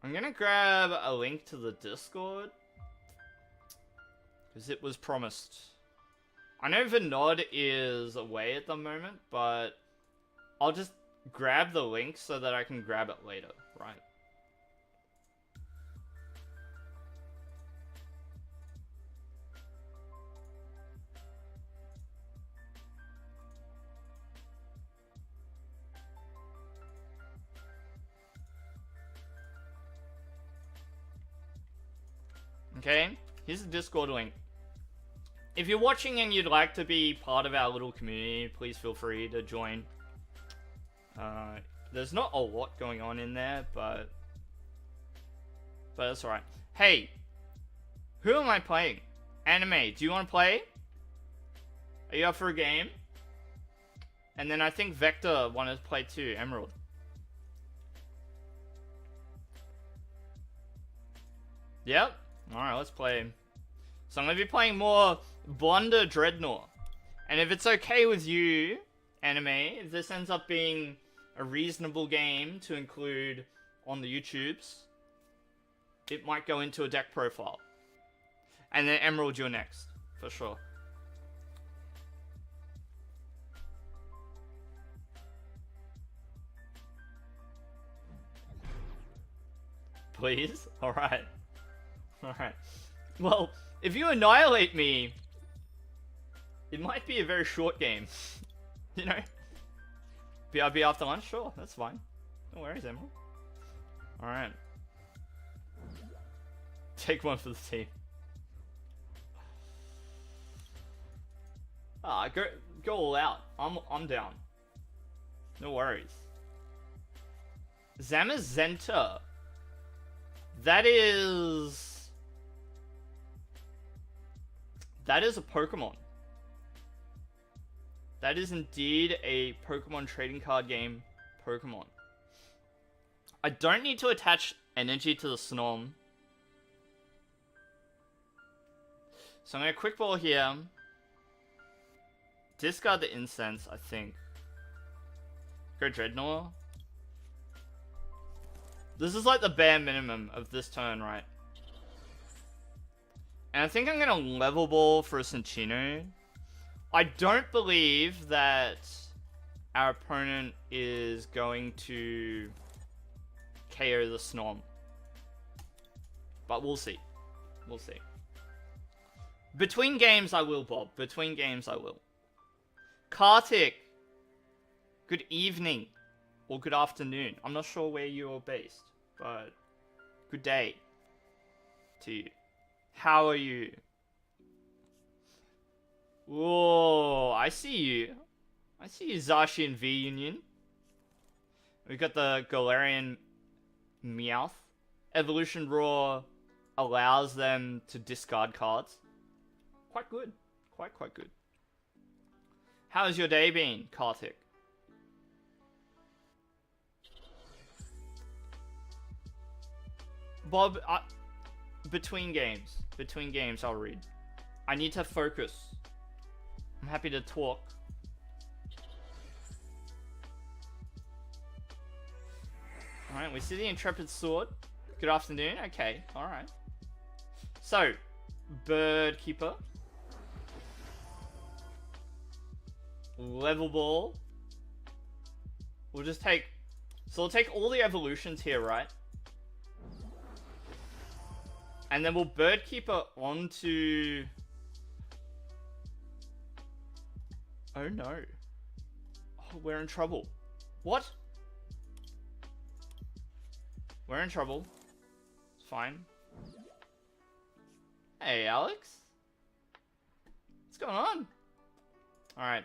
A: I'm gonna grab a link to the Discord. Because it was promised. I know Vinod is away at the moment, but I'll just grab the link so that I can grab it later, right? Okay? Here's the Discord link. If you're watching and you'd like to be part of our little community, please feel free to join. There's not a lot going on in there, but that's alright. Hey, who am I playing? Anime, do you want to play? Are you up for a game? And then I think Vector wanted to play too, Emerald. Yep. Alright, let's play. So I'm going to be playing more Blunder Drednaw. And if it's okay with you, Anime, if this ends up being a reasonable game to include on the YouTubes, it might go into a deck profile. And then Emerald, you're next, for sure. Please? Alright. Alright. Well, if you annihilate me, it might be a very short game. You know? BRB after lunch? Sure, that's fine. No worries, Emerald. Alright. Take one for the team. Ah, go all out. I'm down. No worries. Zamazenta. That is a Pokemon. That is indeed a Pokemon trading card game Pokemon. I don't need to attach energy to the Snom. So I'm going to quick ball here. Discard the Incense, I think. Go Drednaw. This is like the bare minimum of this turn, right? And I think I'm going to level ball for a Cinccino. I don't believe that our opponent is going to KO the Snom. But we'll see. We'll see. Between games I will, Bob. Between games I will. Kartik. Good evening. Or good afternoon. I'm not sure where you're based. But good day to you. How are you? Whoa, I see you. I see you, Zacian V Union. We've got the Galarian Meowth. Evolution Roar allows them to discard cards. Quite good. Quite good. How's your day been, Kartik? Bob, between games I'll read. I need to focus. I'm happy to talk. Alright, we see the Intrepid Sword. Good afternoon. Okay, alright. So, Bird Keeper. Level Ball. We'll just take... So we'll take all the evolutions here, right? And then we'll Bird Keeper onto... Oh no. Oh, we're in trouble. What? We're in trouble. It's fine. Hey, Alex? What's going on? Alright.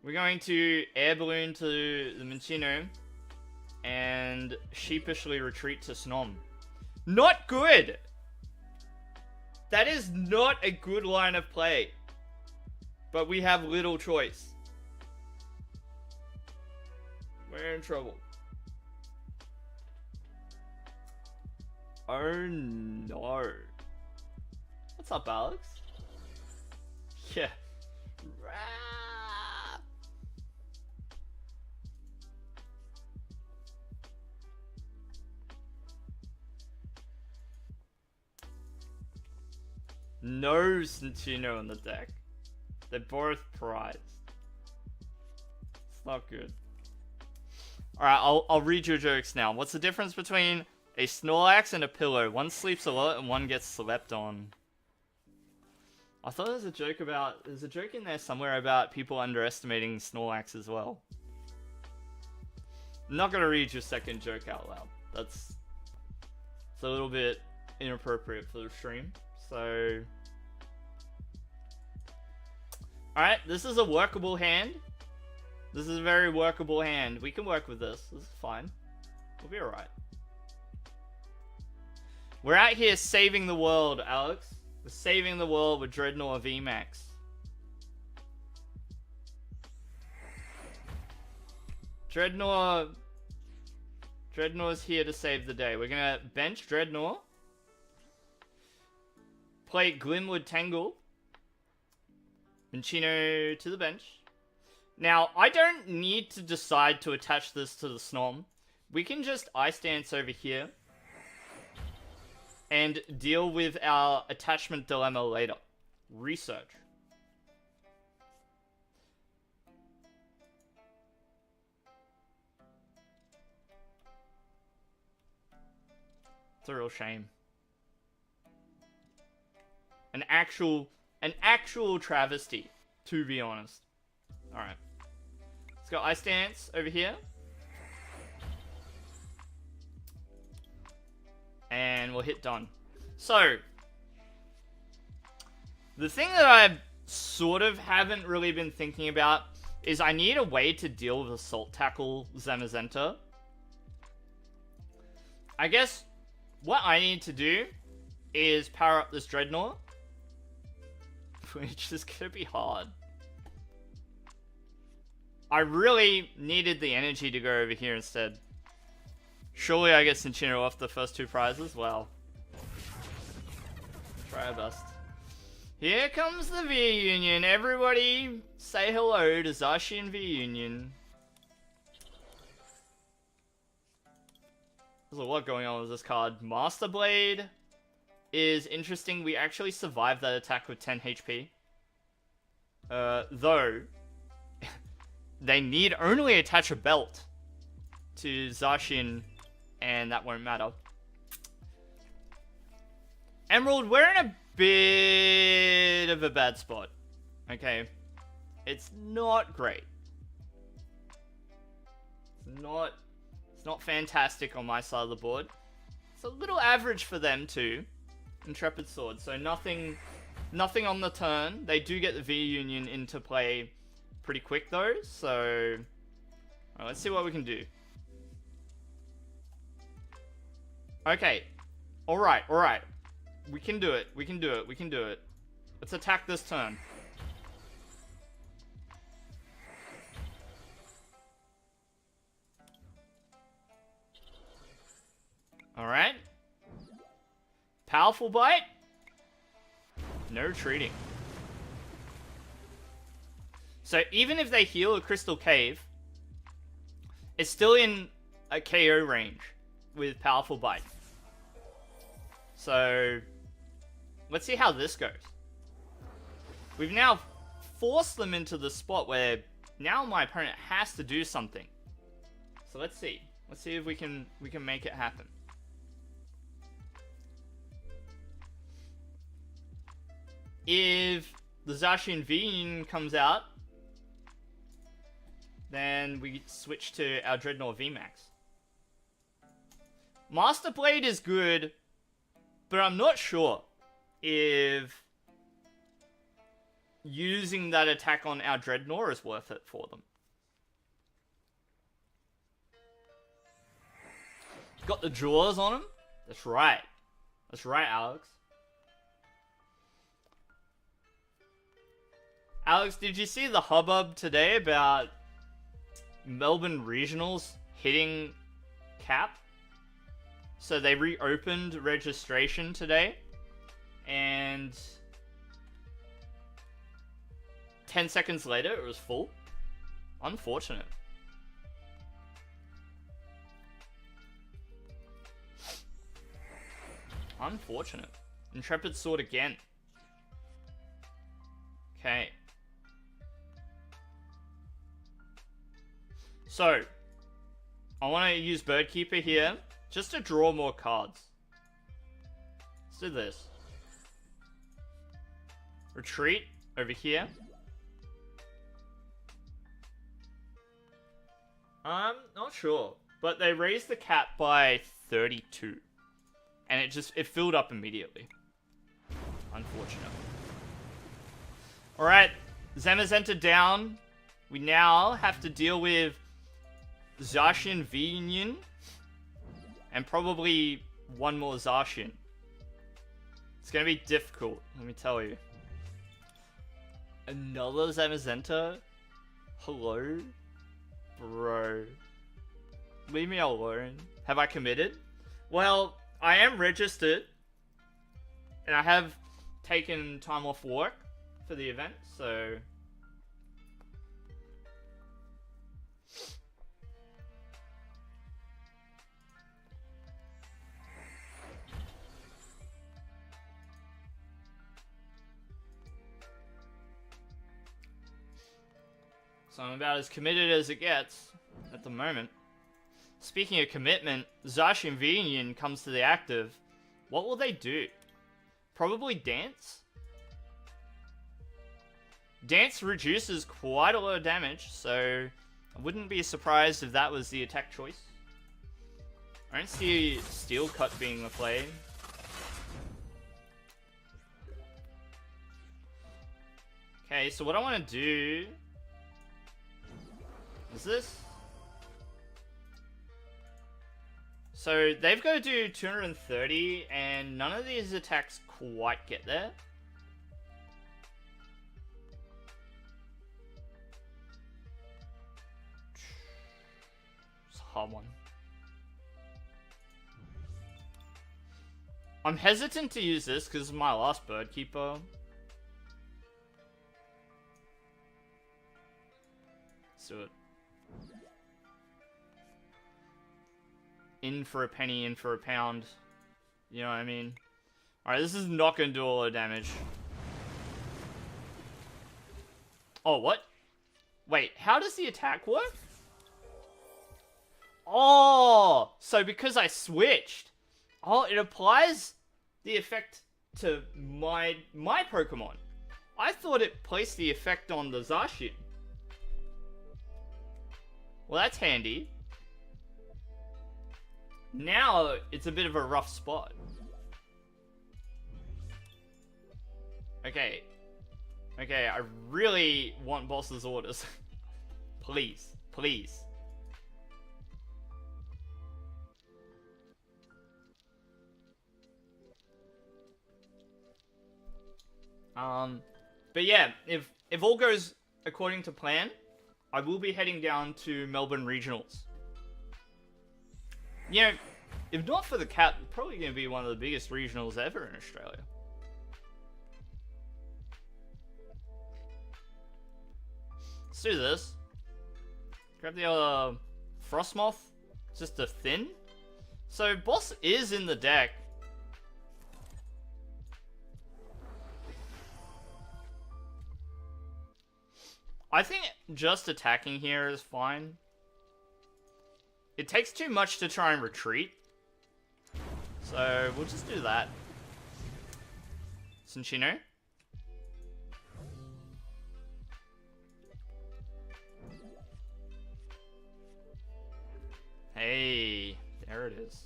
A: We're going to Air Balloon to the Minccino and sheepishly retreat to Snom. Not good! That is not a good line of play. But we have little choice. We're in trouble. Oh no. What's up, Alex? Yeah. No Cinccino in the deck. They're both prized. It's not good. Alright, I'll read your jokes now. What's the difference between a Snorlax and a pillow? One sleeps a lot and one gets slept on. I thought there's a joke in there somewhere about people underestimating Snorlax as well. I'm not gonna read your second joke out loud. It's a little bit inappropriate for the stream. So, alright, this is a workable hand. This is a very workable hand. We can work with this. This is fine. We'll be alright. We're out here saving the world, Alex. We're saving the world with Drednaw VMAX. Drednaw is here to save the day. We're gonna bench Drednaw. Play Glimwood Tangle. Minccino to the bench. Now, I don't need to decide to attach this to the Snom. We can just Ice Dance over here. And deal with our attachment dilemma later. Research. It's a real shame. An actual travesty, to be honest. Alright. Let's go Ice Dance over here. And we'll hit done. So, the thing that I sort of haven't really been thinking about is I need a way to deal with Assault Tackle Zamazenta. I guess what I need to do is power up this Drednaw, which is gonna be hard. I really needed the energy to go over here instead. Surely I get Cinccino off the first two prizes? Well, try our best. Here comes the V-Union. Everybody say hello to Zacian V-Union. There's a lot going on with this card. Master Blade is interesting. We actually survived that attack with 10 HP. Though, they need only attach a belt to Zacian, and that won't matter. Emerald, we're in a bit of a bad spot. Okay. It's not great. It's not fantastic on my side of the board. It's a little average for them too. Intrepid Sword. So nothing on the turn. They do get the V-Union into play pretty quick though. So alright, let's see what we can do. Okay. Alright. We can do it. We can do it. Let's attack this turn. Alright. Powerful Bite. No retreating. So even if they heal a Crystal Cave, it's still in a KO range with Powerful Bite. So let's see how this goes. We've now forced them into the spot where now my opponent has to do something. So let's see. Let's see if we can make it happen. If the Zacian V comes out, then we switch to our Drednaw VMAX. Master Blade is good, but I'm not sure if using that attack on our Drednaw is worth it for them. Got the jaws on him? That's right. That's right, Alex. Alex, did you see the hubbub today about Melbourne Regionals hitting cap? So they reopened registration today, and 10 seconds later it was full. Unfortunate. Unfortunate. Intrepid Sword again. Okay. So, I want to use Birdkeeper here, just to draw more cards. Let's do this. Retreat over here. I'm not sure, but they raised the cap by 32. And it filled up immediately. Unfortunate. Alright, Zamazenta down. We now have to deal with Zacian Vinyan. And probably one more Zacian. It's gonna be difficult, let me tell you. Another Zamazenta? Hello? Bro. Leave me alone. Have I committed? Well, I am registered. And I have taken time off work for the event, so... So I'm about as committed as it gets at the moment. Speaking of commitment, Zacian Vinyan comes to the active. What will they do? Probably dance? Dance reduces quite a lot of damage, so I wouldn't be surprised if that was the attack choice. I don't see Steel Cut being the play. Okay, so what I want to do... is this? So they've got to do 230, and none of these attacks quite get there. It's a hard one. I'm hesitant to use this because it's my last bird keeper. Let's do it. In for a penny, in for a pound. You know what I mean? Alright, this is not going to do a lot of damage. Oh, what? Wait, how does the attack work? Oh! So because I switched. Oh, it applies the effect to my Pokemon. I thought it placed the effect on the Zacian. Well, that's handy. Now, it's a bit of a rough spot. Okay. Okay, I really want boss's orders. Please. Please. But yeah, if all goes according to plan, I will be heading down to Melbourne Regionals. You know, if not for the cat, it's probably going to be one of the biggest regionals ever in Australia. Let's do this. Grab the other Frostmoth. Just a thin. So, boss is in the deck. I think just attacking here is fine. It takes too much to try and retreat. So, we'll just do that. Cinchino. Hey, there it is.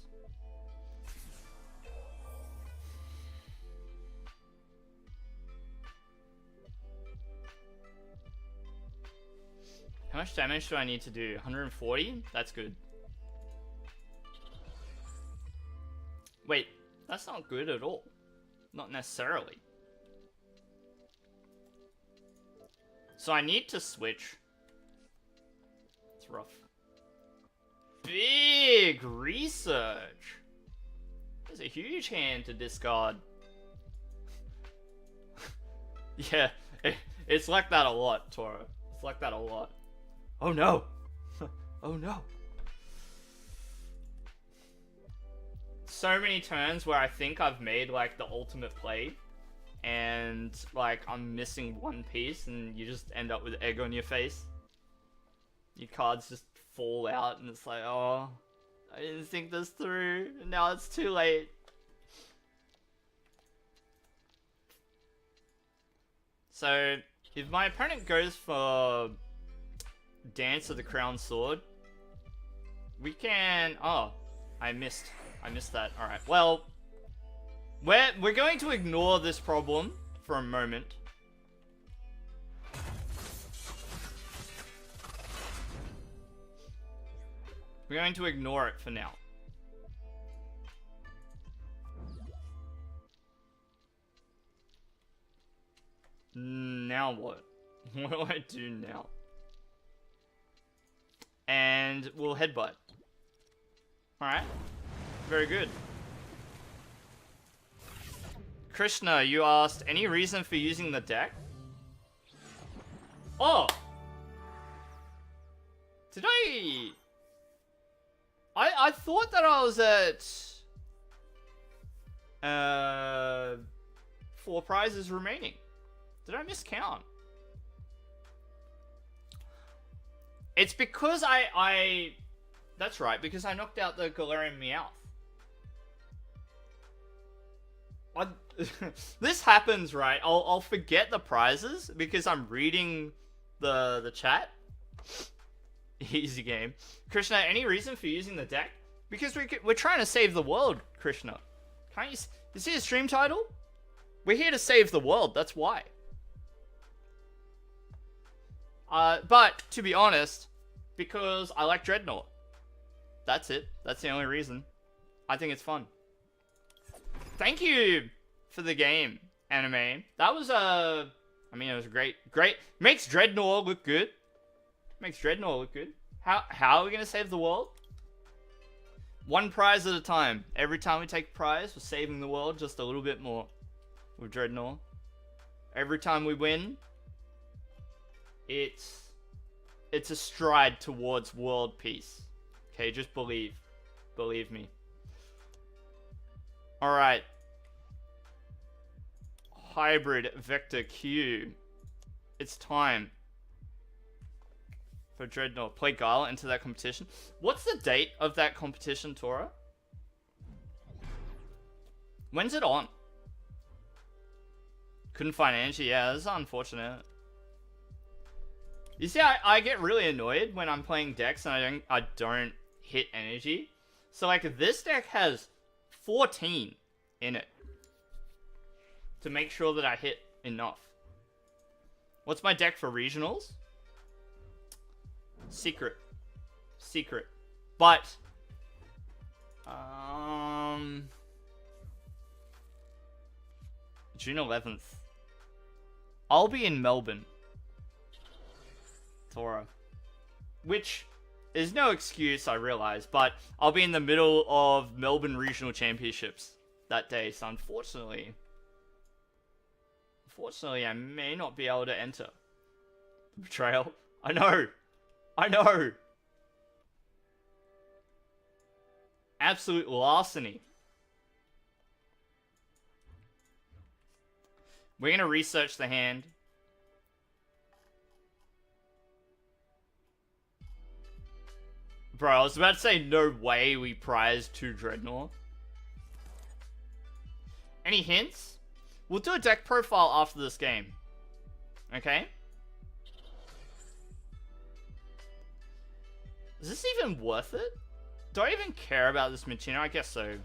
A: How much damage do I need to do? 140? That's good. Wait, that's not good at all. Not necessarily. So I need to switch. It's rough. Big research. There's a huge hand to discard. Yeah, it's like that a lot, Toro. It's like that a lot. Oh no! Oh no! So many turns where I think I've made like the ultimate play, and like I'm missing one piece, and you just end up with egg on your face. Your cards just fall out, and it's like, oh, I didn't think this through, and now it's too late. So, if my opponent goes for Dance of the Crown Sword, we can... Oh, I missed that. Alright, well, We're going to ignore this problem for a moment. We're going to ignore it for now. Now what? What do I do now? And we'll headbutt. Alright. Very good. Krishna, you asked, any reason for using the deck? Oh! Did I thought that I was at 4 prizes remaining. Did I miscount? It's because that's right, because I knocked out the Galarian Meowth. This happens, right? I'll forget the prizes because I'm reading the chat. Easy game. Krishna, any reason for using the deck? Because we're trying to save the world, Krishna. Can't you see the stream title? We're here to save the world, that's why. But, to be honest, because I like Drednaw. That's it. That's the only reason. I think it's fun. Thank you for the game, Anime. That was, I mean, it was great. Makes Drednaw look good. How are we gonna save the world? 1 prize at a time. Every time we take a prize, we're saving the world just a little bit more with Drednaw. Every time we win, it's a stride towards world peace. Okay, just believe me. All right. Hybrid Vector Q. It's time for Drednaw. Play Gala into that competition. What's the date of that competition, Tora? When's it on? Couldn't find energy. Yeah, this is unfortunate. You see, I get really annoyed when I'm playing decks and I don't hit energy. So like this deck has 14 in it to make sure that I hit enough. What's my deck for regionals? Secret. But June 11th. I'll be in Melbourne. Tora. Which is no excuse, I realize, but I'll be in the middle of Melbourne Regional Championships that day, so unfortunately, I may not be able to enter. Betrayal. I know. Absolute larceny. We're gonna research the hand. Bro, I was about to say no way we prize 2 Drednaw. Any hints? We'll do a deck profile after this game. Okay? Is this even worth it? Do I even care about this Minccino? I guess so.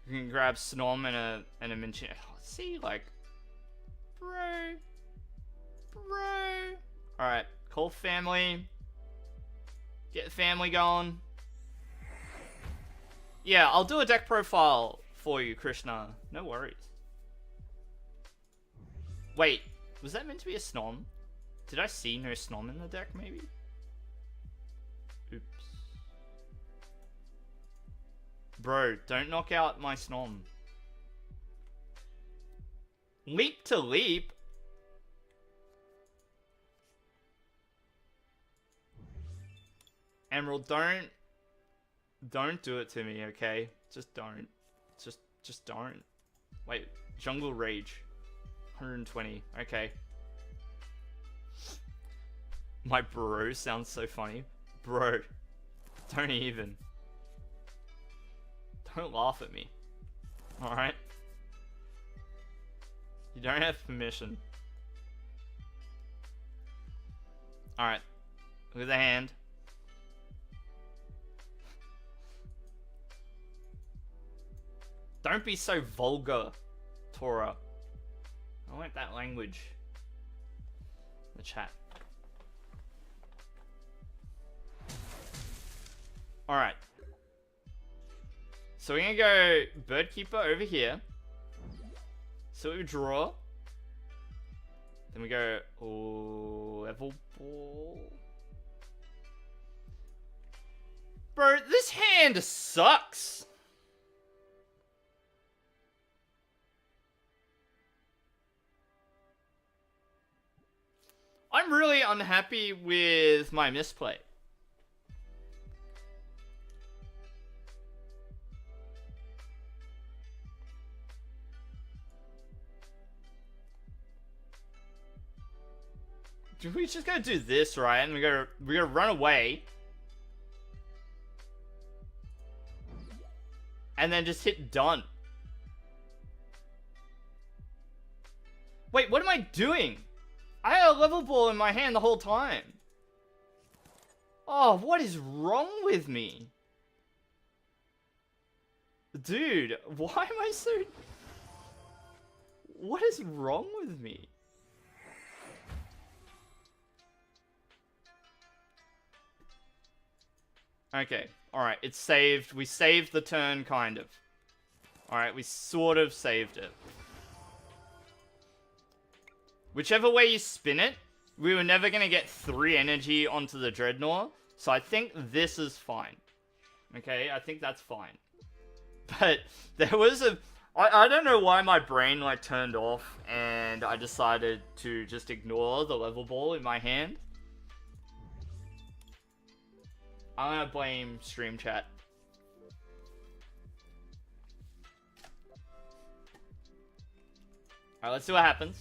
A: You can grab Snom and a Minccino. Oh, see, like... Bro. Alright, call family. Get the family going. Yeah, I'll do a deck profile for you, Krishna. No worries. Wait, was that meant to be a Snom? Did I see no Snom in the deck, maybe? Oops. Bro, don't knock out my Snom. Leap to leap? Emerald, don't do it to me, okay? Just don't. Just don't. Wait, Jungle Rage. 120, okay. My bro sounds so funny. Bro, don't even. Don't laugh at me. Alright? You don't have permission. Alright. Look at the hand. Don't be so vulgar, Tora. I like that language. The chat. Alright. So we're gonna go Birdkeeper over here. So we draw. Then we go level ball. Bro, this hand sucks. I'm really unhappy with my misplay. We just gotta do this, right? And we gotta run away. And then just hit done. Wait, what am I doing? I had a level ball in my hand the whole time. Oh, what is wrong with me? Dude, why am I so... What is wrong with me? Okay, alright, it's saved. We saved the turn, kind of. Alright, we sort of saved it. Whichever way you spin it, we were never going to get 3 energy onto the Drednaw. So I think this is fine. Okay, I think that's fine. But there was a... I don't know why my brain like turned off and I decided to just ignore the level ball in my hand. I'm going to blame stream chat. Alright, let's see what happens.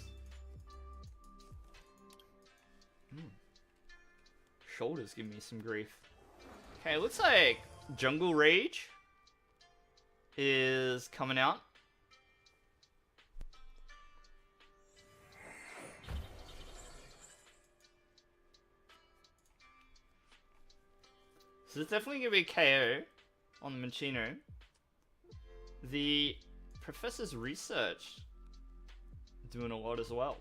A: Shoulders give me some grief. Okay, looks like Jungle Rage is coming out. So there's definitely going to be a KO on the Machino. The Professor's Research doing a lot as well.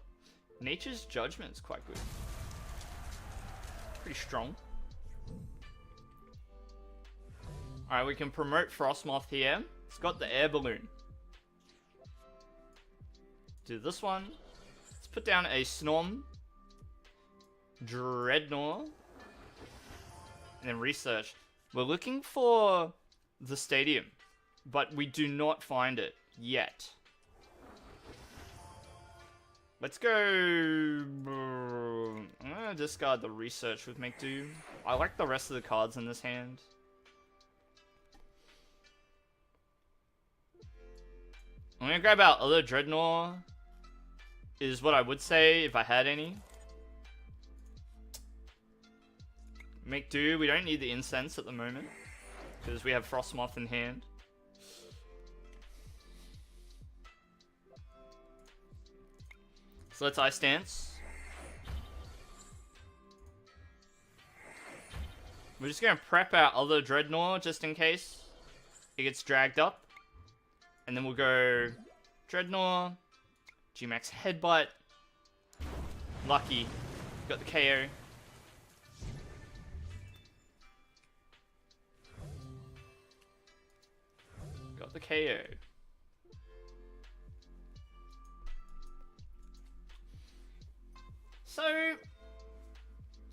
A: Nature's Judgment's quite good. Pretty strong. Alright, we can promote Frostmoth here. It's got the air balloon. Do this one. Let's put down a Snom. Drednaw. And then research. We're looking for the stadium. But we do not find it yet. Let's go... I'm gonna discard the research with Make Do. I like the rest of the cards in this hand. I'm gonna grab out other Drednaw. Is what I would say if I had any. Make Do. We don't need the incense at the moment. Because we have Frostmoth in hand. So let's Ice Dance. We're just going to prep our other Drednaw just in case it gets dragged up. And then we'll go Drednaw, VMAX Headbutt. Lucky. Got the KO. Got the KO. So,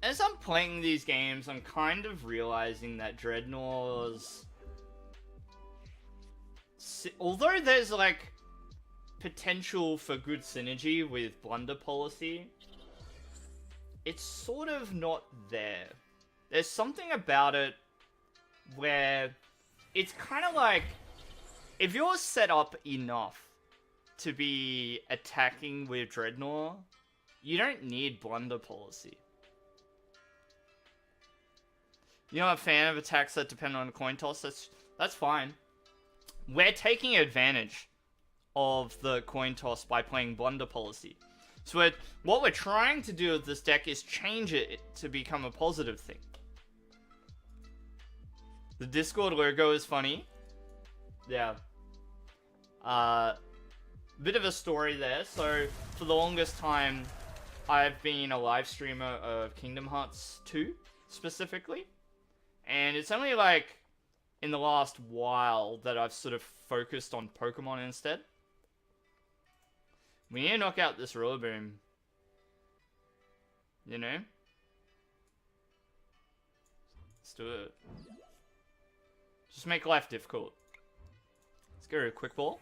A: as I'm playing these games, I'm kind of realizing that Drednaw's... Although there's, like, potential for good synergy with Blunder Policy, it's sort of not there. There's something about it where it's kind of like, if you're set up enough to be attacking with Drednaw, you don't need Blunder Policy. You're not a fan of attacks that depend on a coin toss, that's fine. We're taking advantage of the coin toss by playing Blunder Policy. So what we're trying to do with this deck is change it to become a positive thing. The Discord logo is funny. Yeah. Bit of a story there. So for the longest time, I've been a live streamer of Kingdom Hearts 2 specifically, and it's only like in the last while that I've sort of focused on Pokemon instead. We need to knock out this Rillaboom. You know? Let's do it. Just make life difficult. Let's go to a quick ball.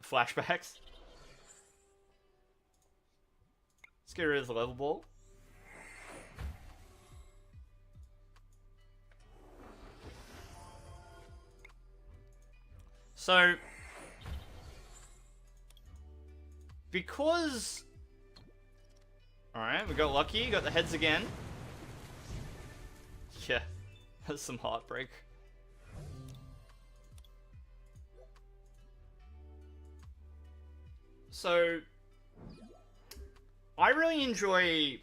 A: Flashbacks. Let's get rid of the level ball. So, because... Alright, we got lucky, got the heads again. Yeah, that's some heartbreak. So, I really enjoy...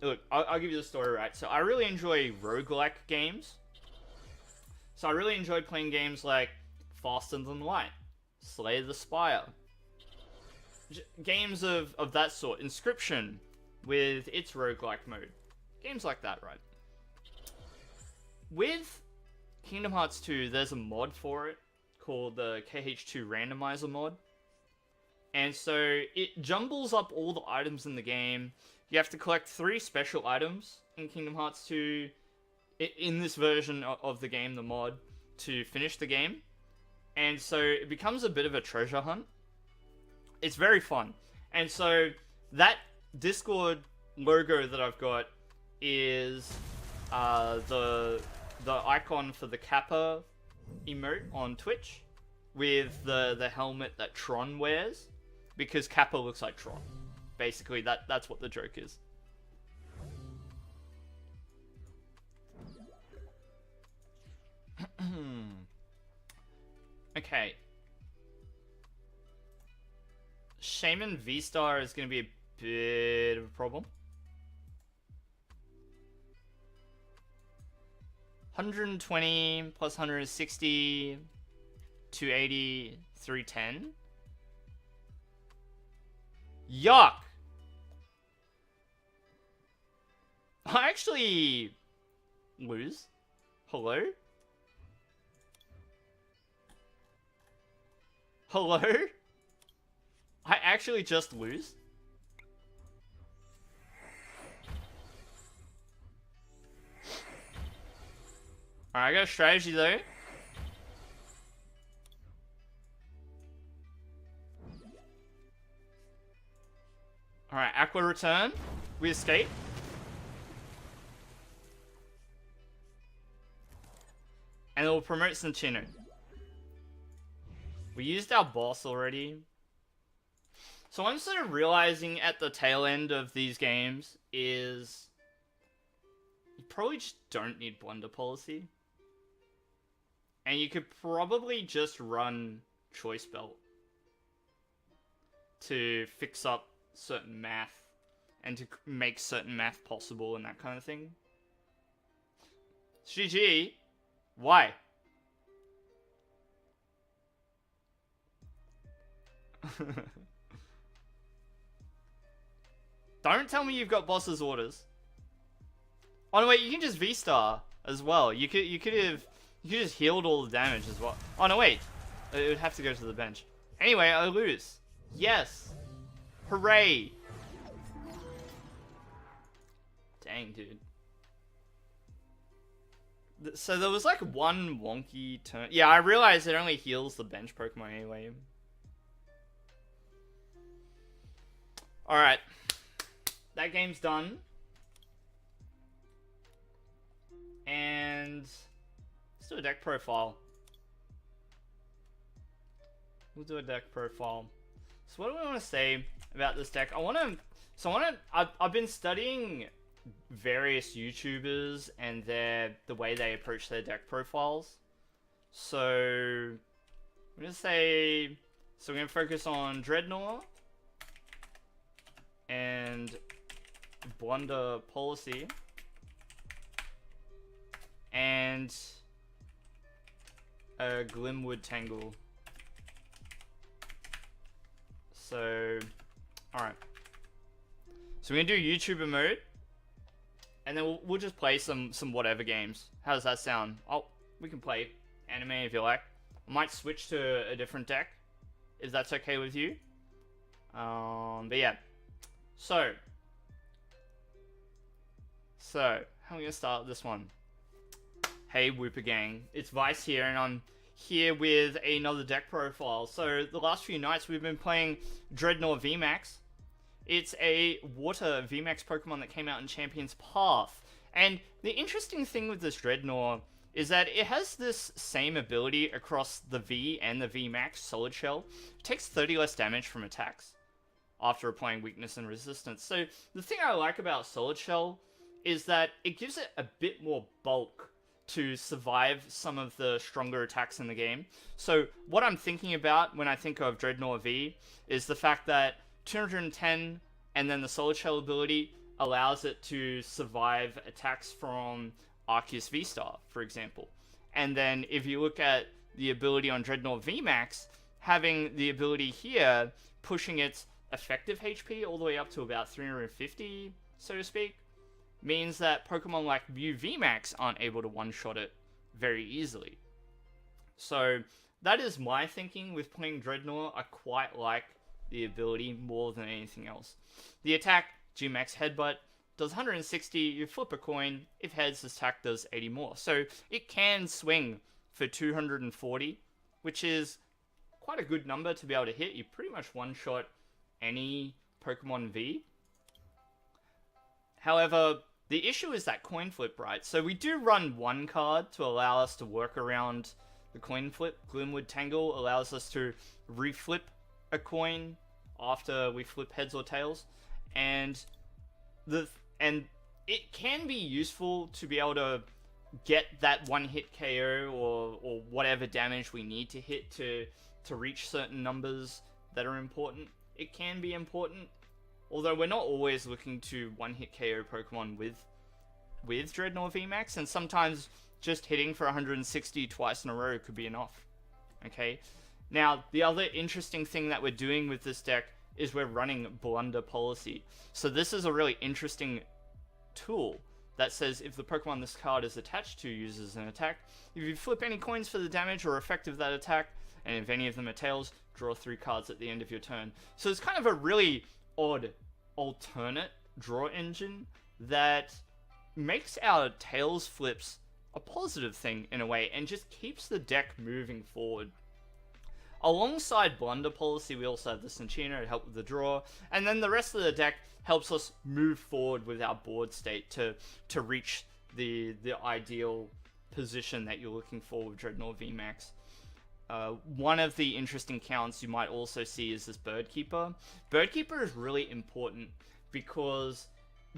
A: Look, I'll give you the story, right? So, I really enjoy roguelike games. So, I really enjoy playing games like Faster Than Light, Slay the Spire. Games of that sort. Inscription with its roguelike mode. Games like that, right? With Kingdom Hearts 2, there's a mod for it called the KH2 Randomizer mod. And so it jumbles up all the items in the game. You have to collect 3 special items in Kingdom Hearts 2 in this version of the game, the mod, to finish the game. And so it becomes a bit of a treasure hunt. It's very fun. And so that Discord logo that I've got is the icon for the Kappa emote on Twitch with the helmet that Tron wears, because Kappa looks like Tron. Basically, that's what the joke is. Okay. Shaman V-Star is going to be a bit of a problem. 120 plus 160, 280, 310. Yuck! I actually lose. Hello? Hello? I actually just lose? Alright, I got a strategy though. Alright, Aqua return. We escape. And it will promote Cinchino. We used our boss already. So I'm sort of realizing at the tail end of these games is you probably just don't need Blunder Policy. And you could probably just run Choice Belt to fix up certain math and to make certain math possible and that kind of thing. GG. Why? Don't tell me you've got boss's orders. Oh no, wait, you can just V-Star as well. You could just healed all the damage as well. Oh no, wait. It would have to go to the bench. Anyway, I lose. Yes. Hooray. Dang, dude. So there was like one wonky turn. Yeah, I realized it only heals the bench Pokemon anyway. Alright. That game's done. And let's do a deck profile. We'll do a deck profile. So what do we want to say about this deck? I've been studying various YouTubers and the way they approach their deck profiles. So I'm gonna say, so we're gonna focus on Drednaw and Blunder Policy, and Glimwood Tangle. So, alright. So we're gonna do YouTuber mode. And then we'll just play some whatever games. How does that sound? Oh, we can play anime if you like. I might switch to a different deck, if that's okay with you. But yeah. So, how are we gonna start this one? Hey Whooper Gang, it's Vice here, and I'm here with another deck profile. So the last few nights we've been playing Drednaw VMAX. It's a water VMAX Pokemon that came out in Champion's Path. And the interesting thing with this Drednaw is that it has this same ability across the V and the VMAX Solid Shell. It takes 30 less damage from attacks after applying weakness and resistance. So the thing I like about Solid Shell is that it gives it a bit more bulk to survive some of the stronger attacks in the game. So what I'm thinking about when I think of Drednaw V is the fact that 210 and then the Solid Shell ability allows it to survive attacks from Arceus V-Star, for example. And then if you look at the ability on Drednaw VMAX, having the ability here pushing its effective HP all the way up to about 350, so to speak, means that Pokemon like Mew VMAX aren't able to one-shot it very easily. So that is my thinking with playing Drednaw. I quite like the ability more than anything else. The attack, G-Max Headbutt, does 160, you flip a coin, if heads, this attack does 80 more. So it can swing for 240, which is quite a good number to be able to hit. You pretty much one-shot any Pokemon V. However, the issue is that coin flip, right? So we do run one card to allow us to work around the coin flip. Glimwood Tangle allows us to reflip a coin after we flip heads or tails, and it can be useful to be able to get that one hit KO or whatever damage we need to hit to reach certain numbers that are important. It can be important, although we're not always looking to one hit KO Pokemon with Drednaw VMAX, and sometimes just hitting for 160 twice in a row could be enough. Okay. Now, the other interesting thing that we're doing with this deck is we're running Blunder Policy. So this is a really interesting tool that says if the Pokemon this card is attached to uses an attack, if you flip any coins for the damage or effect of that attack, and if any of them are tails, draw 3 cards at the end of your turn. So it's kind of a really odd alternate draw engine that makes our tails flips a positive thing in a way and just keeps the deck moving forward. Alongside Blunder Policy, we also have the Cinccino to help with the draw, and then the rest of the deck helps us move forward with our board state to reach the ideal position that you're looking for with Drednaw VMAX. One of the interesting counts you might also see is this Bird Keeper. Bird Keeper is really important because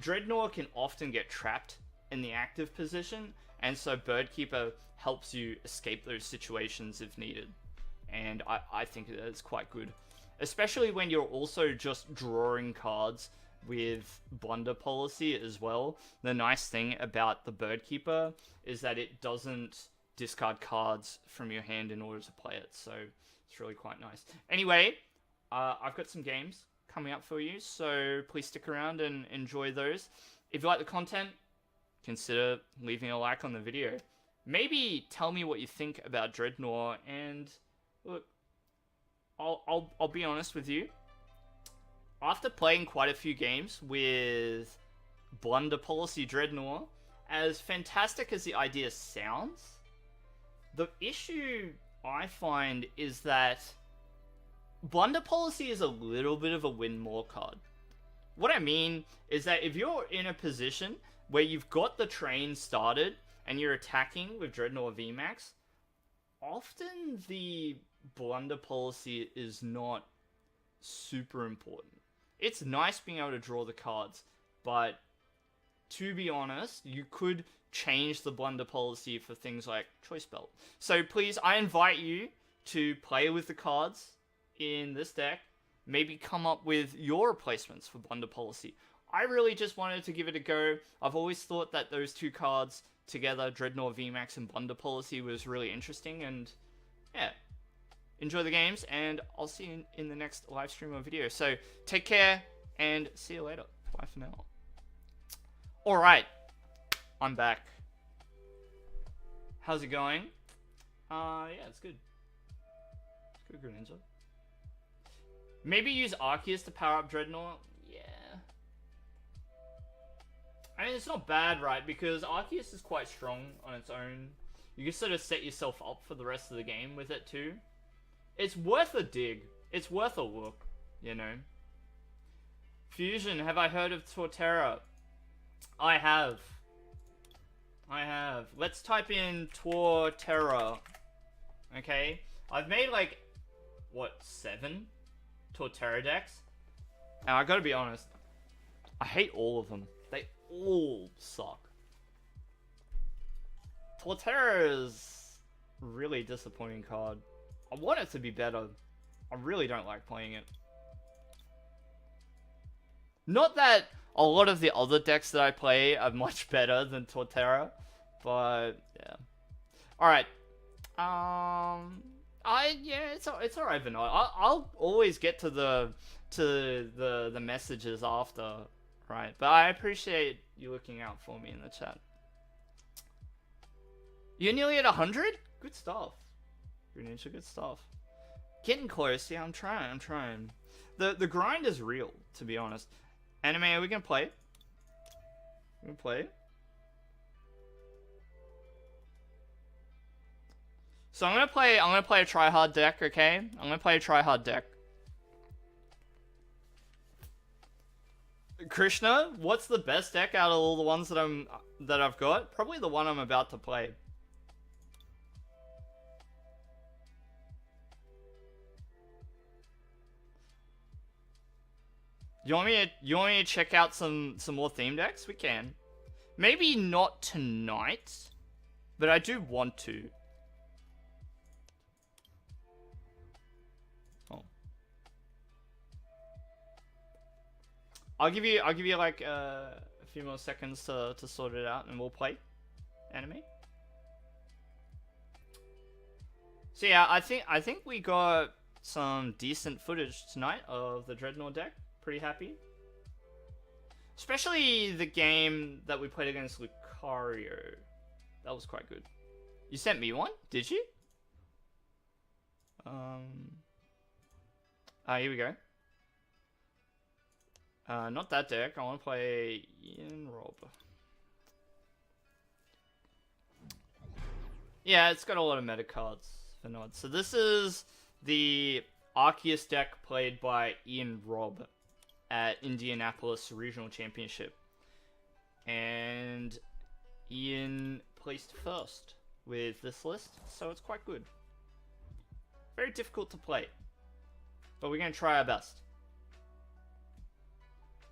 A: Drednaw can often get trapped in the active position, and so Bird Keeper helps you escape those situations if needed. And I think that it's quite good, especially when you're also just drawing cards with Blunder Policy as well. The nice thing about the Bird Keeper is that it doesn't discard cards from your hand in order to play it, so it's really quite nice. Anyway, I've got some games coming up for you, so please stick around and enjoy those. If you like the content, consider leaving a like on the video. Maybe tell me what you think about Drednaw, and look, I'll be honest with you. After playing quite a few games with Blunder Policy Drednaw, as fantastic as the idea sounds, the issue I find is that Blunder Policy is a little bit of a win more card. What I mean is that if you're in a position where you've got the train started and you're attacking with Drednaw VMAX, often the Blunder Policy is not super important. It's nice being able to draw the cards, but to be honest, you could change the Blunder Policy for things like Choice Belt. So please, I invite you to play with the cards in this deck, maybe come up with your replacements for Blunder Policy. I really just wanted to give it a go. I've always thought that those two cards together, Drednaw VMAX and Blunder Policy, was really interesting, and yeah, enjoy the games, and I'll see you in the next live stream or video. So take care, and see you later. Bye for now. Alright, I'm back. How's it going? Yeah, it's good. It's good, Greninja. Maybe use Arceus to power up Drednaw? Yeah. I mean, it's not bad, right? Because Arceus is quite strong on its own. You can sort of set yourself up for the rest of the game with it too. It's worth a dig. It's worth a look, you know. Fusion, have I heard of Torterra? I have. Let's type in Torterra. Okay? I've made like, what, 7 Torterra decks? And I gotta be honest, I hate all of them. They all suck. Torterra is a really disappointing card. I want it to be better. I really don't like playing it. Not that a lot of the other decks that I play are much better than Torterra, but yeah. Alright. Yeah, it's alright, Vinod. I'll always get to the messages after, right? But I appreciate you looking out for me in the chat. You're nearly at 100? Good stuff. Greninja, good stuff. Getting close. Yeah, I'm trying. The grind is real, to be honest. Anime, are we gonna play? We're gonna play. So I'm gonna play a try-hard deck, okay? I'm gonna play a try-hard deck. Krishna, what's the best deck out of all the ones that I've got? Probably the one I'm about to play. You want me to check out some more theme decks? We can. Maybe not tonight, but I do want to. Oh. I'll give you like a few more seconds to sort it out, and we'll play anime. So yeah, I think we got some decent footage tonight of the Drednaw deck. Pretty happy. Especially the game that we played against Lucario. That was quite good. You sent me one? Did you? Here we go. Not that deck. I want to play Ian Rob. Yeah, it's got a lot of meta cards for nods. So this is the Arceus deck played by Ian Robb at Indianapolis Regional Championship. And Ian placed first with this list, so it's quite good. Very difficult to play, but we're going to try our best.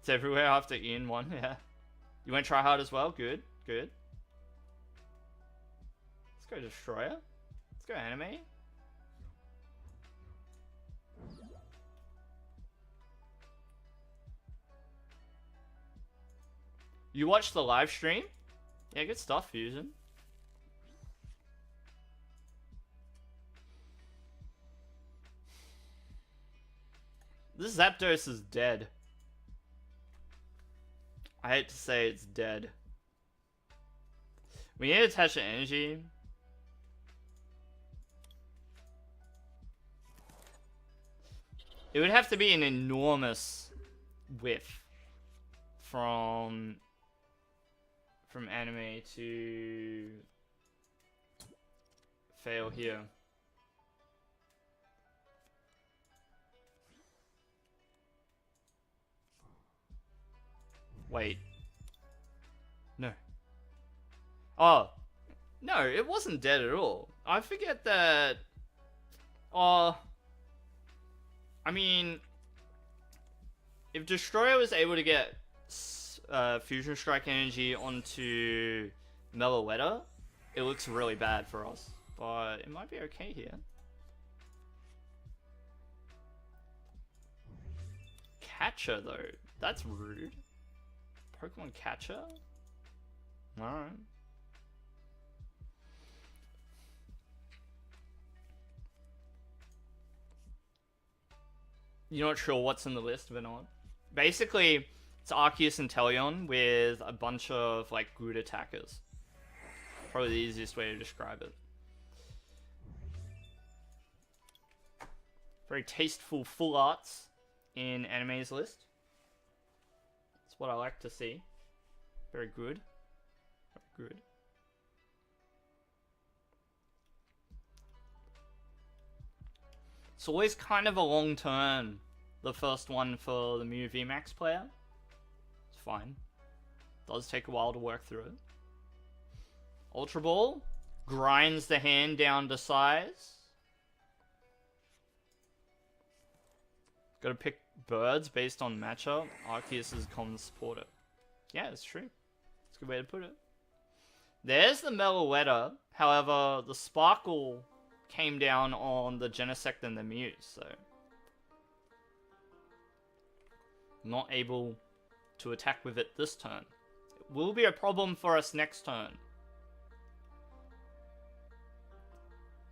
A: It's everywhere after Ian won, yeah. You want to try hard as well? Good, good. Let's go Destroyer. Let's go Anime. You watched the live stream? Yeah, good stuff, Fusion. This Zapdos is dead. I hate to say it's dead. We need to attach an energy. It would have to be an enormous whiff from anime to fail here. Wait. No. Oh. No, it wasn't dead at all. I forget that... I mean... If Destroyer was able to get Fusion Strike energy onto Meloetta, it looks really bad for us. But it might be okay here. Catcher, though. That's rude. Pokemon Catcher? Alright. you're not sure what's in the list or not. Basically, it's Arceus and Teleon with a bunch of like good attackers. Probably the easiest way to describe it. Very tasteful full arts in anime's list. That's what I like to see. Very good. Very good. It's always kind of a long turn, the first one for the Mew VMAX player. It's fine. Does take a while to work through it. Ultra Ball grinds the hand down to size. Gotta pick birds based on matchup. Arceus is a common supporter. Yeah, it's true. It's a good way to put it. There's the Meloetta. However, the Sparkle came down on the Genesect and the Mew, so not able to attack with it this turn. It will be a problem for us next turn.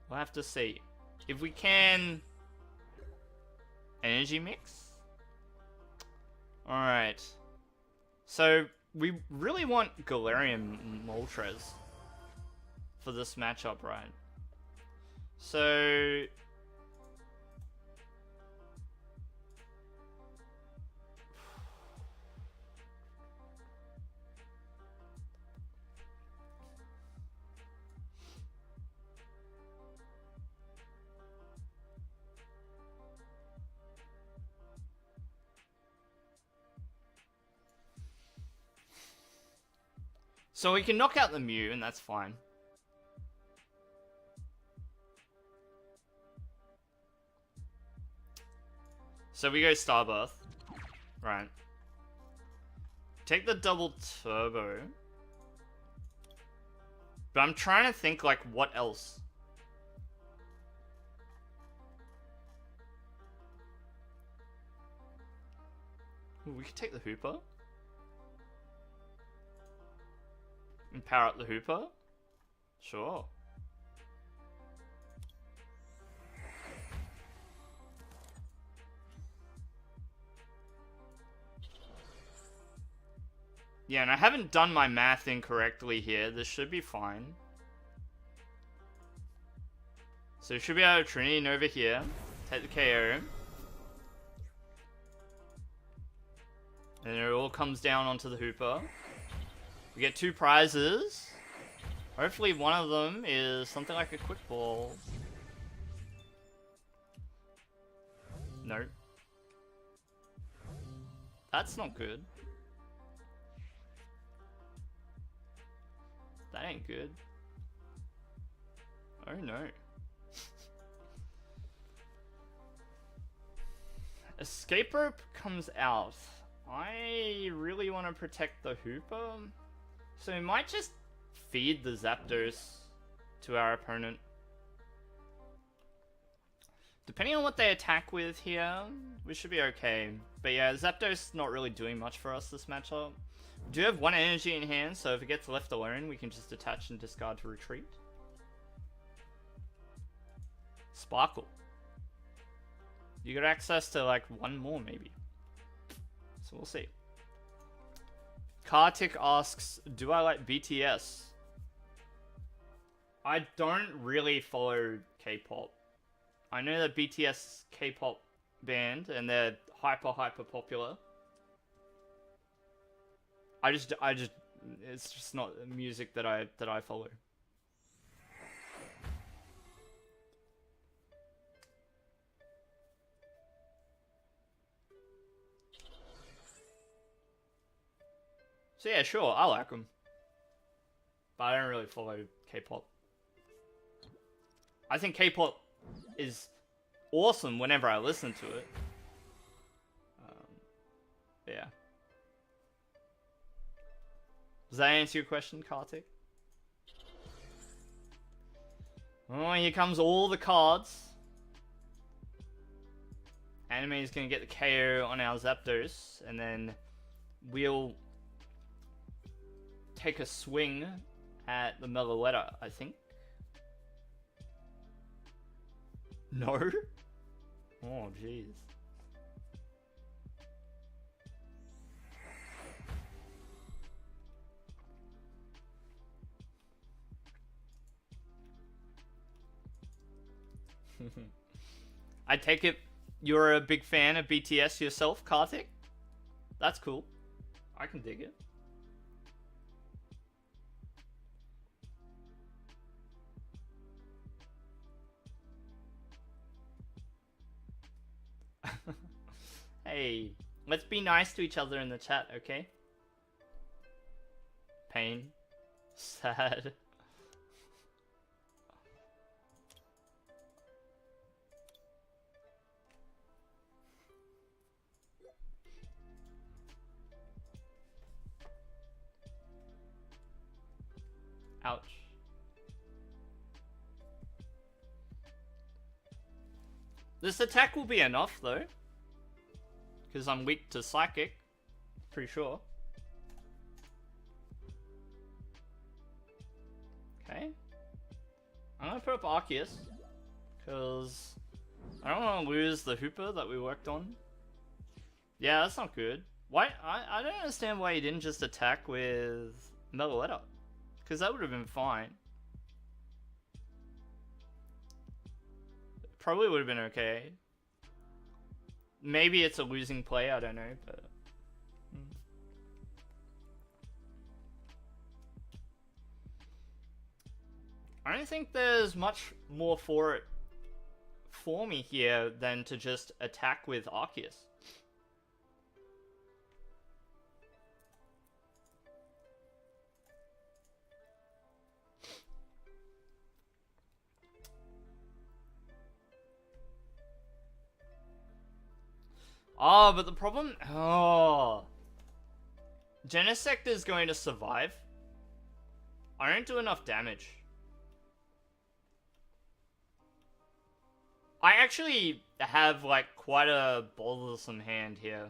A: We'll have to see. If we can... Energy Mix? Alright. So, we really want Galarian Moltres for this matchup, right? So... So we can knock out the Mew, and that's fine. So we go Starbirth. Right. Take the double turbo. But I'm trying to think, like, what else? Ooh, we could take the Hooper. And power up the Hooper? Sure. Yeah, and I haven't done my math incorrectly here. This should be fine. So we should be able to Trinity Nova here. Take the KO. And it all comes down onto the Hooper. We get 2 prizes. Hopefully one of them is something like a Quick Ball. No. That's not good. That ain't good. Oh no. Escape Rope comes out. I really want to protect the Hooper. So we might just feed the Zapdos to our opponent. Depending on what they attack with here, we should be okay. But yeah, Zapdos not really doing much for us this matchup. We do have 1 energy in hand, so if it gets left alone, we can just attach and discard to retreat. Sparkle. You got access to like 1 more maybe. So we'll see. Kartik asks, do I like BTS? I don't really follow K-pop. I know that BTS K-pop band and they're hyper popular. It's just not music that I follow. So yeah, sure, I like them. But I don't really follow K-pop. I think K-pop is awesome whenever I listen to it. Yeah. Does that answer your question, Kartik? Oh, here comes all the cards. Anime is going to get the KO on our Zapdos, and then we'll take a swing at the Meloetta, I think. No? Oh, jeez. I take it you're a big fan of BTS yourself, Kartik? That's cool. I can dig it. Hey, let's be nice to each other in the chat, okay? Pain. Sad. Ouch. This attack will be enough though. Because I'm weak to psychic. Pretty sure. Okay. I'm gonna put up Arceus. Because I don't want to lose the Hooper that we worked on. Yeah, that's not good. Why? I don't understand why he didn't just attack with Megaletta. Because that would have been fine. Probably would have been okay. Maybe it's a losing play, I don't know, but... I don't think there's much more for it for me here than to just attack with Arceus. Oh, but the problem... Oh. Genesect is going to survive. I don't do enough damage. I actually have, like, quite a bothersome hand here.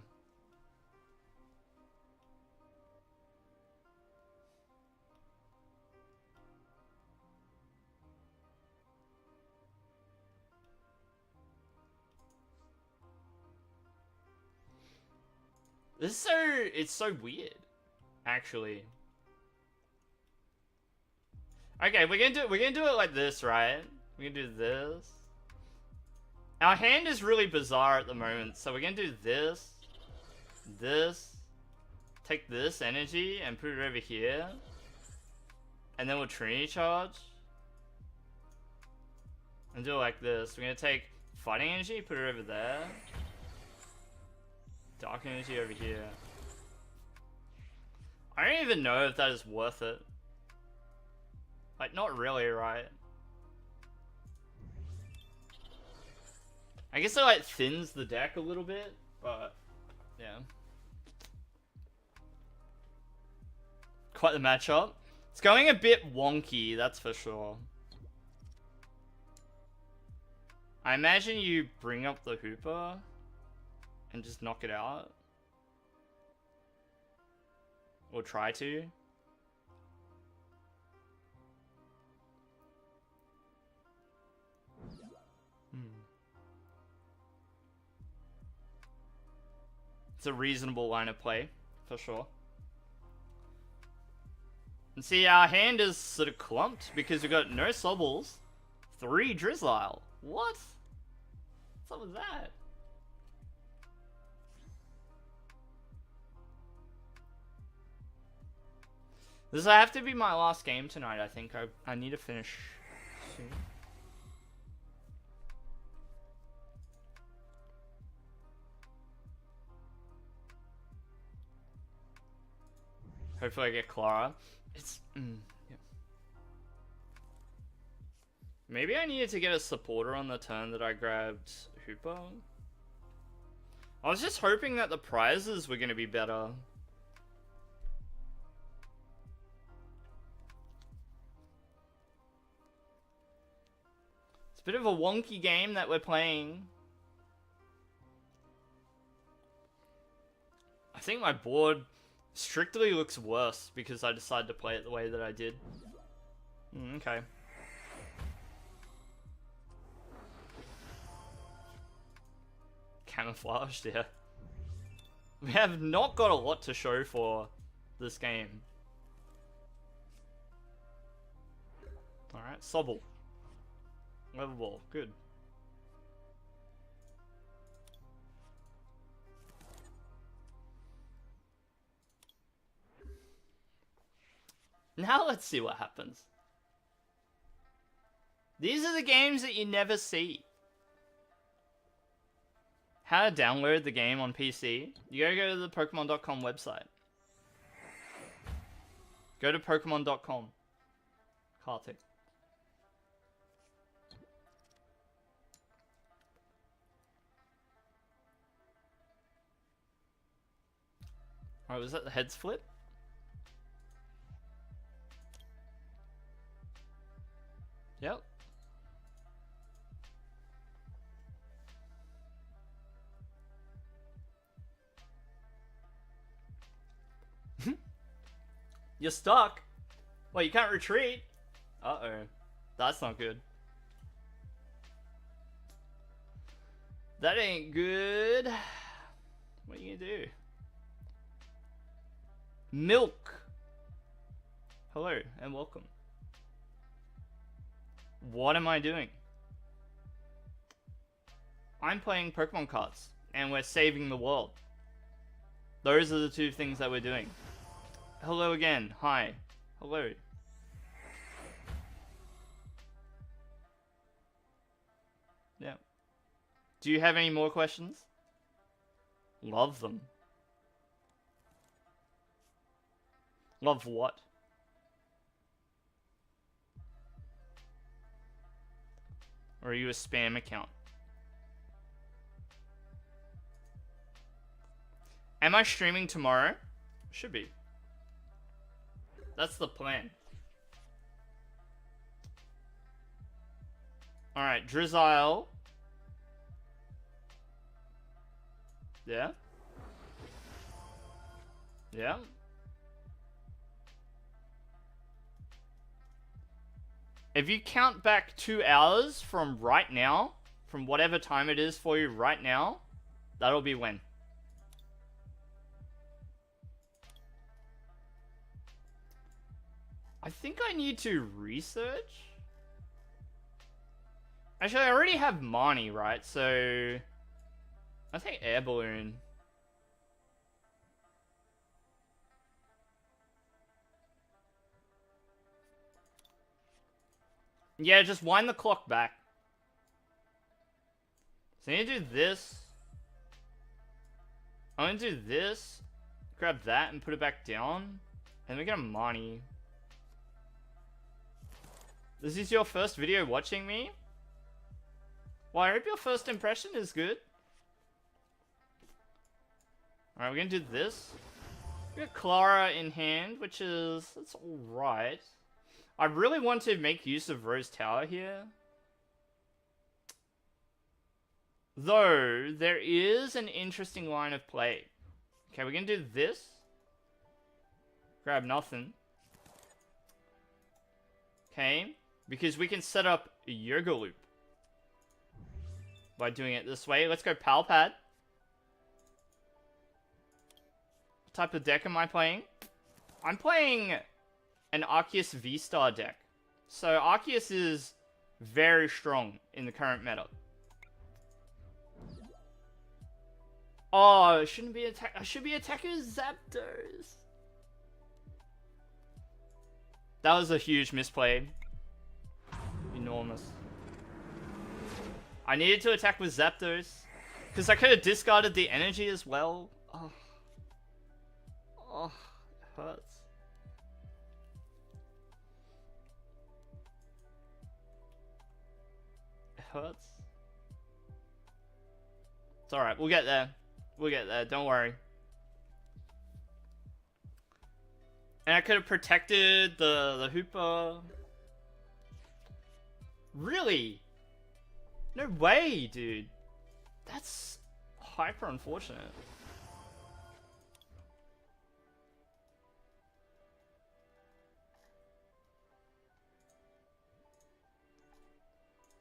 A: This is so... It's so weird, actually. Okay, we're gonna do it like this, right? We're gonna do this. Our hand is really bizarre at the moment, so we're gonna do this, this, take this energy and put it over here, and then we'll Trinity Charge, and do it like this. We're gonna take fighting energy, put it over there, dark energy over here. I don't even know if that is worth it. Like, not really, right? I guess it like thins the deck a little bit, but yeah. Quite the matchup. It's going a bit wonky, that's for sure. I imagine you bring up the Hooper and just knock it out. Or try to. It's a reasonable line of play, for sure. And see, our hand is sort of clumped because we've got no Sobbles, 3 Drizzile. What? What's up with that? This will have to be my last game tonight, I think. I need to finish soon. Hopefully I get Clara. It's... yeah. Maybe I needed to get a supporter on the turn that I grabbed Hooper. I was just hoping that the prizes were going to be better. It's a bit of a wonky game that we're playing. I think my board strictly looks worse because I decided to play it the way that I did. Okay. Camouflaged, yeah. We have not got a lot to show for this game. Alright, Sobble. Level ball, good. Now let's see what happens. These are the games that you never see. How to download the game on PC? You gotta go to the Pokemon.com website. Go to Pokemon.com. Kartik. Alright, was that the head split? Yep. You're stuck. Well, you can't retreat. Uh-oh. That's not good. That ain't good. What are you gonna do? Milk. Hello and welcome. What am I doing? I'm playing Pokemon cards and we're saving the world. Those are the two things that we're doing. Hello again. Hi. Hello. Yeah. Do you have any more questions? Love them. Love what? Or are you a spam account? Am I streaming tomorrow? Should be. That's the plan. Alright, Drizzile. Yeah. Yeah. If you count back 2 hours from right now, from whatever time it is for you right now, that'll be when. I think I need to research. Actually, I already have Marnie, right? So I think Air Balloon. Yeah, just wind the clock back. So I need to do this. I'm gonna do this. Grab that and put it back down. And we get a Marnie. This is your first video watching me? Well, I hope your first impression is good. Alright, we're gonna do this. We got Clara in hand, which is... that's alright. I really want to make use of Rose Tower here. Though, there is an interesting line of play. Okay, we're gonna do this. Grab nothing. Okay, because we can set up a Yoga Loop by doing it this way. Let's go Pal Pad. What type of deck am I playing? I'm playing an Arceus V-Star deck. So Arceus is very strong in the current meta. Oh, it shouldn't be attack. I should be attacking Zapdos. That was a huge misplay. Enormous. I needed to attack with Zapdos. Because I could have discarded the energy as well. Oh. Oh, it hurts. It hurts. It's alright, we'll get there. We'll get there, don't worry. And I could have protected the Hooper. Really? No way, dude. That's hyper unfortunate.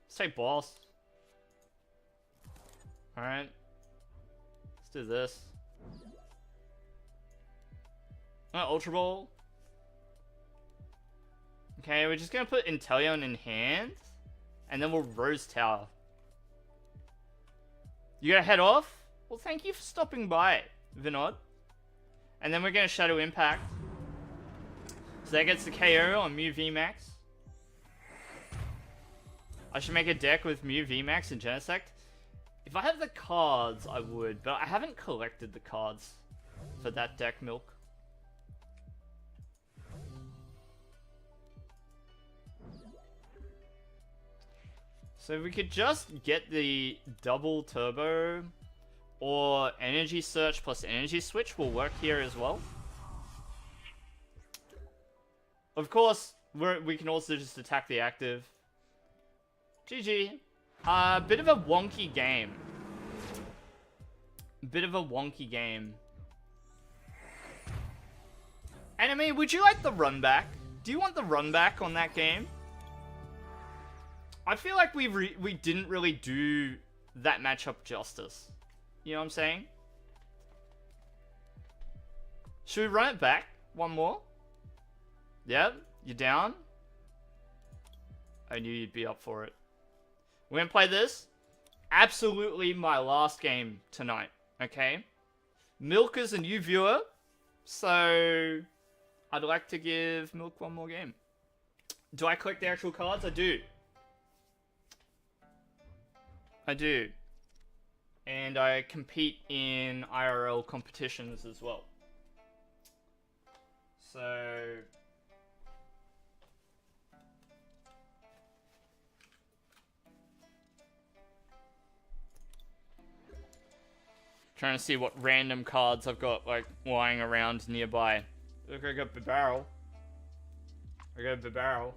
A: Let's take boss. Alright. Let's do this. Ultra Ball. Okay, we're just gonna put Inteleon in hand. And then we'll Rose Tower. You gotta head off? Well, thank you for stopping by, Vinod. And then we're gonna Shadow Impact. So that gets the KO on Mew VMAX. I should make a deck with Mew VMAX and Genesect. If I have the cards, I would, but I haven't collected the cards for that deck, Milk. So we could just get the double turbo, or energy search plus energy switch will work here as well. Of course, we can also just attack the active. GG. Bit of a wonky game. Bit of a wonky game. Enemy, would you like the run back? Do you want the run back on that game? I feel like we didn't really do that matchup justice. You know what I'm saying? Should we run it back? One more? Yep, you down? I knew you'd be up for it. We're gonna play this. Absolutely my last game tonight, okay? Milk is a new viewer, so I'd like to give Milk one more game. Do I collect the actual cards? I do. I do. And I compete in IRL competitions as well. So... trying to see what random cards I've got, like, lying around nearby. Look, I got Bibarel. I got Bibarel.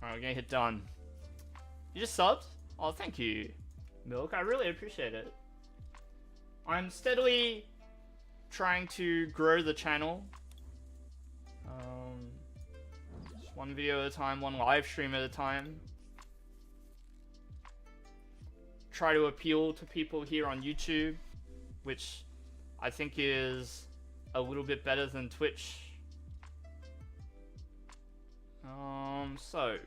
A: Alright, we're gonna hit done. You just subbed? Oh, thank you, Milk. I really appreciate it. I'm steadily trying to grow the channel. Just one video at a time, one live stream at a time. Try to appeal to people here on YouTube, which I think is a little bit better than Twitch. So...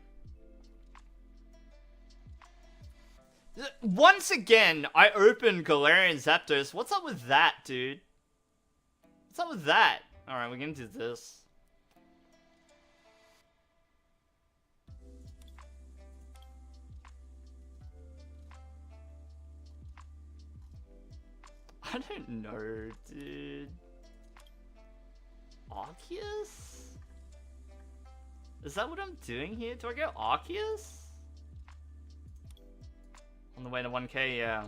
A: once again, I opened Galarian Zapdos. What's up with that, dude? What's up with that? Alright, we're gonna do this. I don't know, dude. Arceus? Is that what I'm doing here? Do I go Arceus? On the way to 1k, yeah.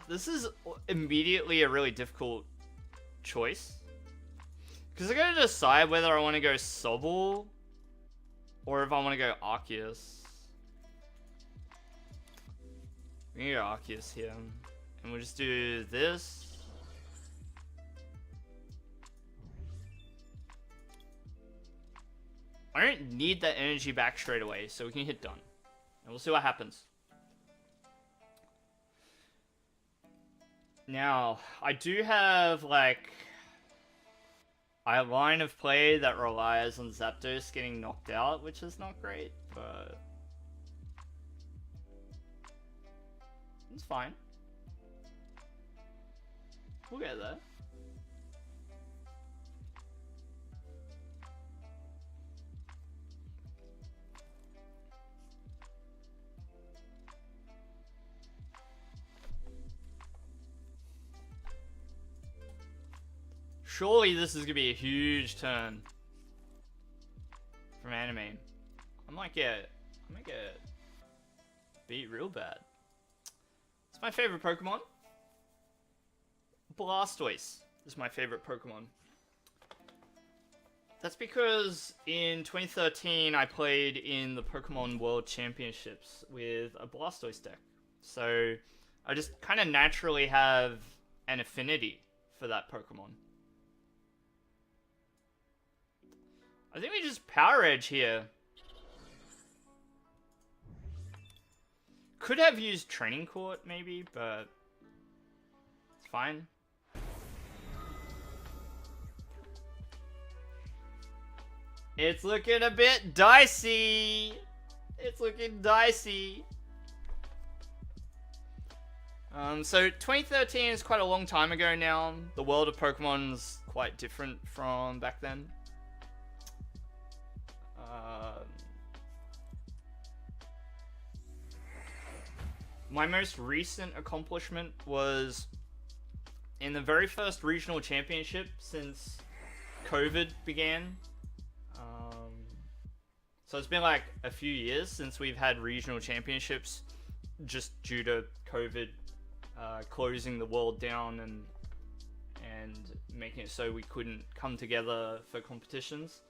A: This is immediately a really difficult choice. Because I gotta decide whether I want to go Sobble or if I want to go Arceus. We're gonna go Arceus here. And we'll just do this. I don't need that energy back straight away, so we can hit done. And we'll see what happens. Now, I do have, like, a line of play that relies on Zapdos getting knocked out, which is not great, but... it's fine. We'll get there. Surely this is gonna be a huge turn from anime. I might get beat real bad. It's my favorite Pokemon. Blastoise is my favorite Pokemon. That's because in 2013 I played in the Pokemon World Championships with a Blastoise deck. So I just kind of naturally have an affinity for that Pokemon. I think we just Power Edge here. Could have used Training Court, maybe, but it's fine. It's looking a bit dicey. It's looking dicey. So 2013 is quite a long time ago now. The world of Pokemon's quite different from back then. My most recent accomplishment was in the very first regional championship since COVID began. So it's been like a few years since we've had regional championships just due to COVID closing the world down and making it so we couldn't come together for competitions.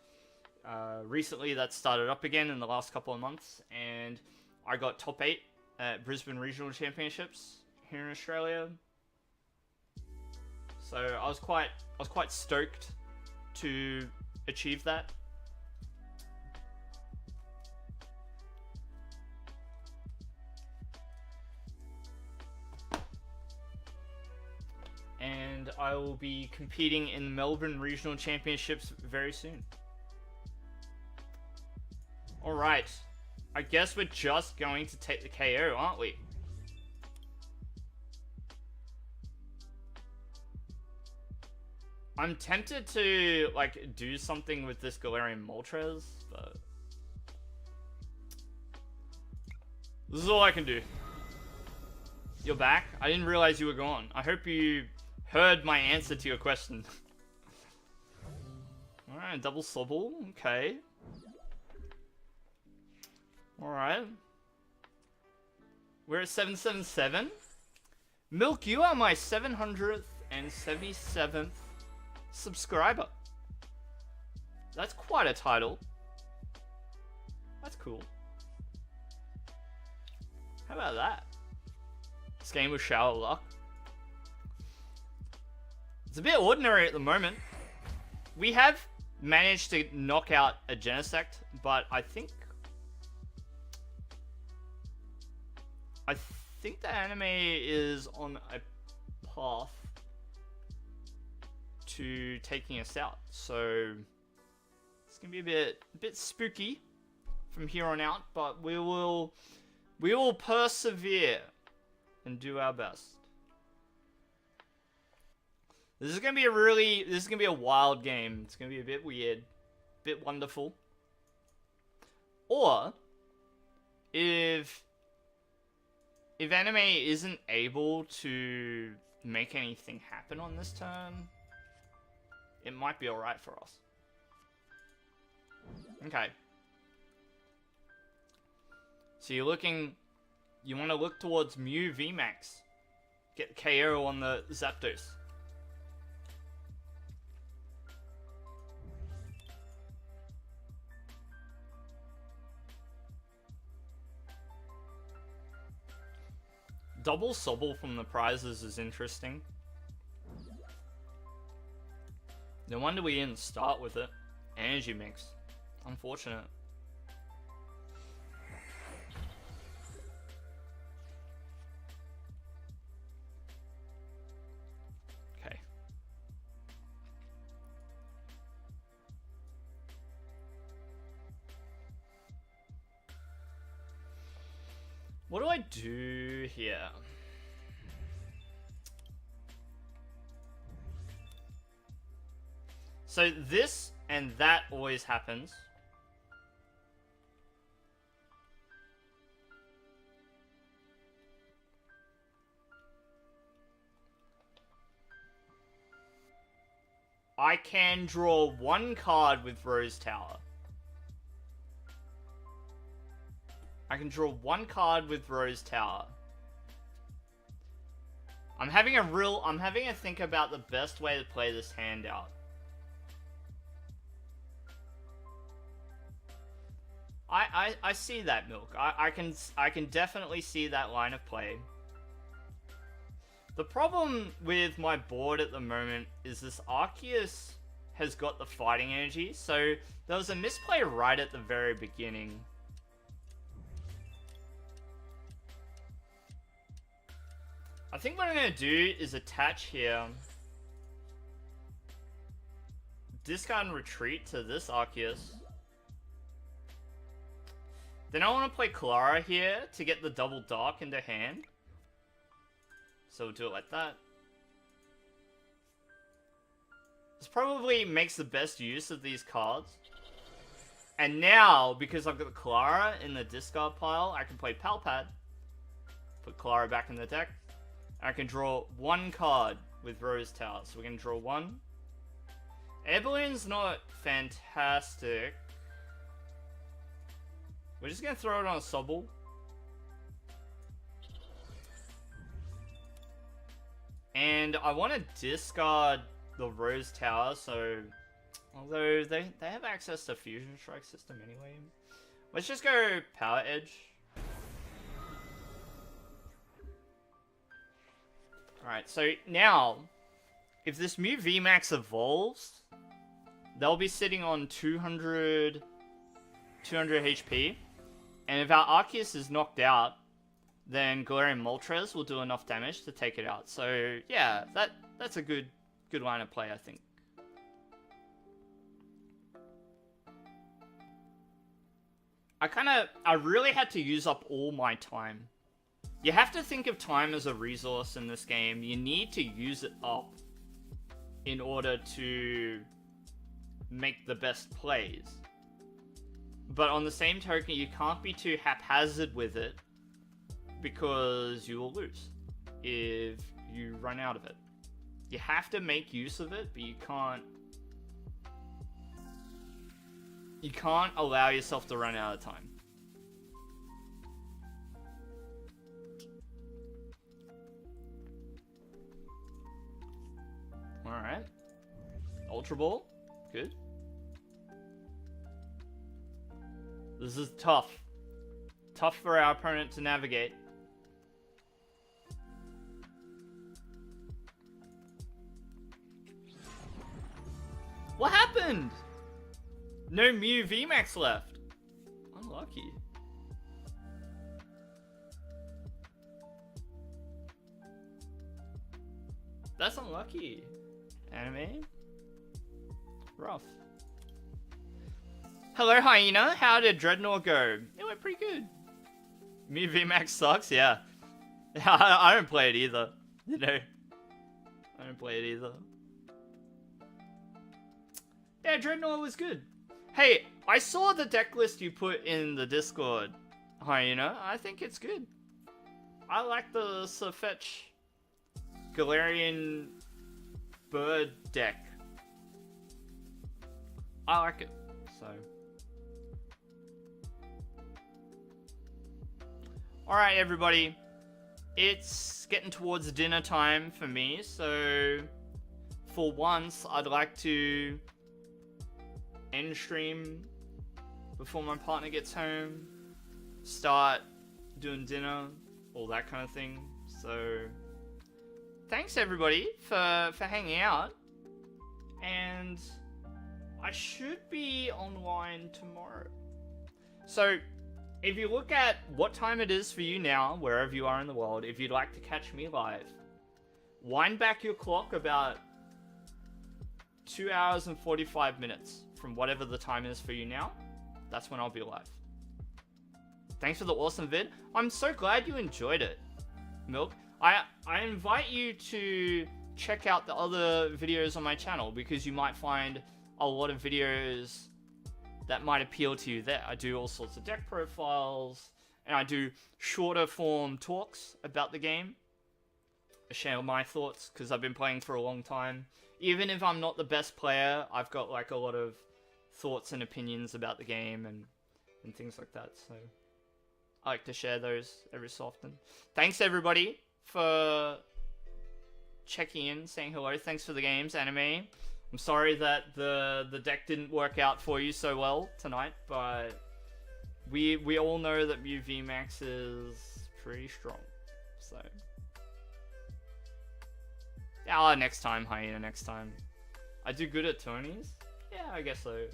A: Recently that started up again in the last couple of months, and I got top 8 at Brisbane Regional Championships here in Australia. So I was quite stoked to achieve that. And I will be competing in the Melbourne Regional Championships very soon. Alright, I guess we're just going to take the KO, aren't we? I'm tempted to, like, do something with this Galarian Moltres, but this is all I can do. You're back? I didn't realize you were gone. I hope you heard my answer to your question. Alright, double Sobble, okay. Alright. We're at 777. Milk, you are my 777th subscriber. That's quite a title. That's cool. How about that? This game was shower luck. It's a bit ordinary at the moment. We have managed to knock out a Genesect, but I think the anime is on a path to taking us out, so it's gonna be a bit spooky from here on out, but we will persevere and do our best. This is gonna be a wild game. It's gonna be a bit weird, a bit wonderful. Or if anime isn't able to make anything happen on this turn, it might be alright for us. Okay. So you want to look towards Mew VMAX. Get the KO on the Zapdos. Double Sobble from the prizes is interesting. No wonder we didn't start with it. Energy Mix. Unfortunate. Okay. What do I do here? So this and that always happens. I can draw one card with Rose Tower. I can draw one card with Rose Tower. I'm having a think about the best way to play this hand out. I see that, Milk. I can definitely see that line of play. The problem with my board at the moment is this Arceus has got the fighting energy, so there was a misplay right at the very beginning. I think what I'm going to do is attach here. Discard and retreat to this Arceus. Then I want to play Clara here to get the double dark into hand. So we'll do it like that. This probably makes the best use of these cards. And now, because I've got Clara in the discard pile, I can play Palpad. Put Clara back in the deck. I can draw one card with Rose Tower. So we're going to draw one. Air Balloon's not fantastic. We're just going to throw it on a Sobble. And I want to discard the Rose Tower, so... Although, they have access to Fusion Strike system anyway. Let's just go Power Edge. Alright, so now, if this Mew VMAX evolves, they'll be sitting on 200 HP. And if our Arceus is knocked out, then Galarian Moltres will do enough damage to take it out. So, yeah, that's a good line of play, I think. I really had to use up all my time. You have to think of time as a resource in this game. You need to use it up in order to make the best plays. But on the same token, you can't be too haphazard with it, because you will lose if you run out of it. You have to make use of it, but you can't allow yourself to run out of time. Alright. Ultra Ball. Good. This is tough. Tough for our opponent to navigate. What happened? No Mew VMAX left. Unlucky. That's unlucky. Anime? Rough. Hello, Hyena. How did Drednaw go? It went pretty good. Mew VMAX sucks, yeah. I don't play it either. You know? I don't play it either. Yeah, Drednaw was good. Hey, I saw the deck list you put in the Discord, Hyena. I think it's good. I like the Sirfetch Galarian Bird deck. I like it, so. Alright, everybody. It's getting towards dinner time for me, so for once, I'd like to end stream before my partner gets home, start doing dinner, all that kind of thing. So thanks everybody for hanging out, and I should be online tomorrow. So if you look at what time it is for you now, wherever you are in the world, if you'd like to catch me live, wind back your clock about 2 hours and 45 minutes from whatever the time is for you now. That's when I'll be live. Thanks for the awesome vid. I'm so glad you enjoyed it, Milk. I invite you to check out the other videos on my channel, because you might find a lot of videos that might appeal to you there. I do all sorts of deck profiles, and I do shorter form talks about the game. I share my thoughts, because I've been playing for a long time. Even if I'm not the best player, I've got like a lot of thoughts and opinions about the game and things like that. So I like to share those every so often. Thanks everybody for checking in, saying hello. Thanks for the games, Anime. I'm sorry that the deck didn't work out for you so well tonight, but we all know that Mew VMAX is pretty strong. So yeah, next time, Hyena, next time. I do good at tourneys? Yeah, I guess so.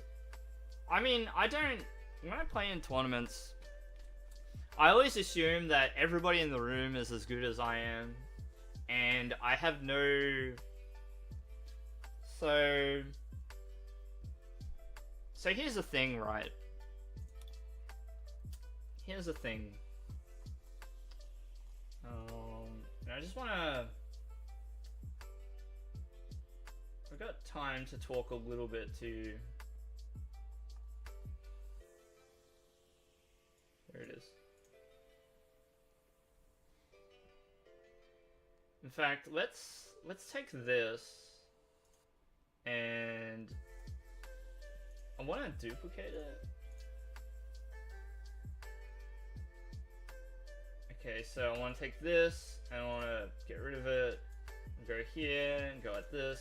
A: I mean, when I play in tournaments, I always assume that everybody in the room is as good as I am, and I have no... So here's the thing, right? Here's the thing. Did I I just wanna... I've got time to talk a little bit to... There it is. In fact, let's take this and I want to duplicate it. Okay, so I want to take this and I want to get rid of it and go here and go like this.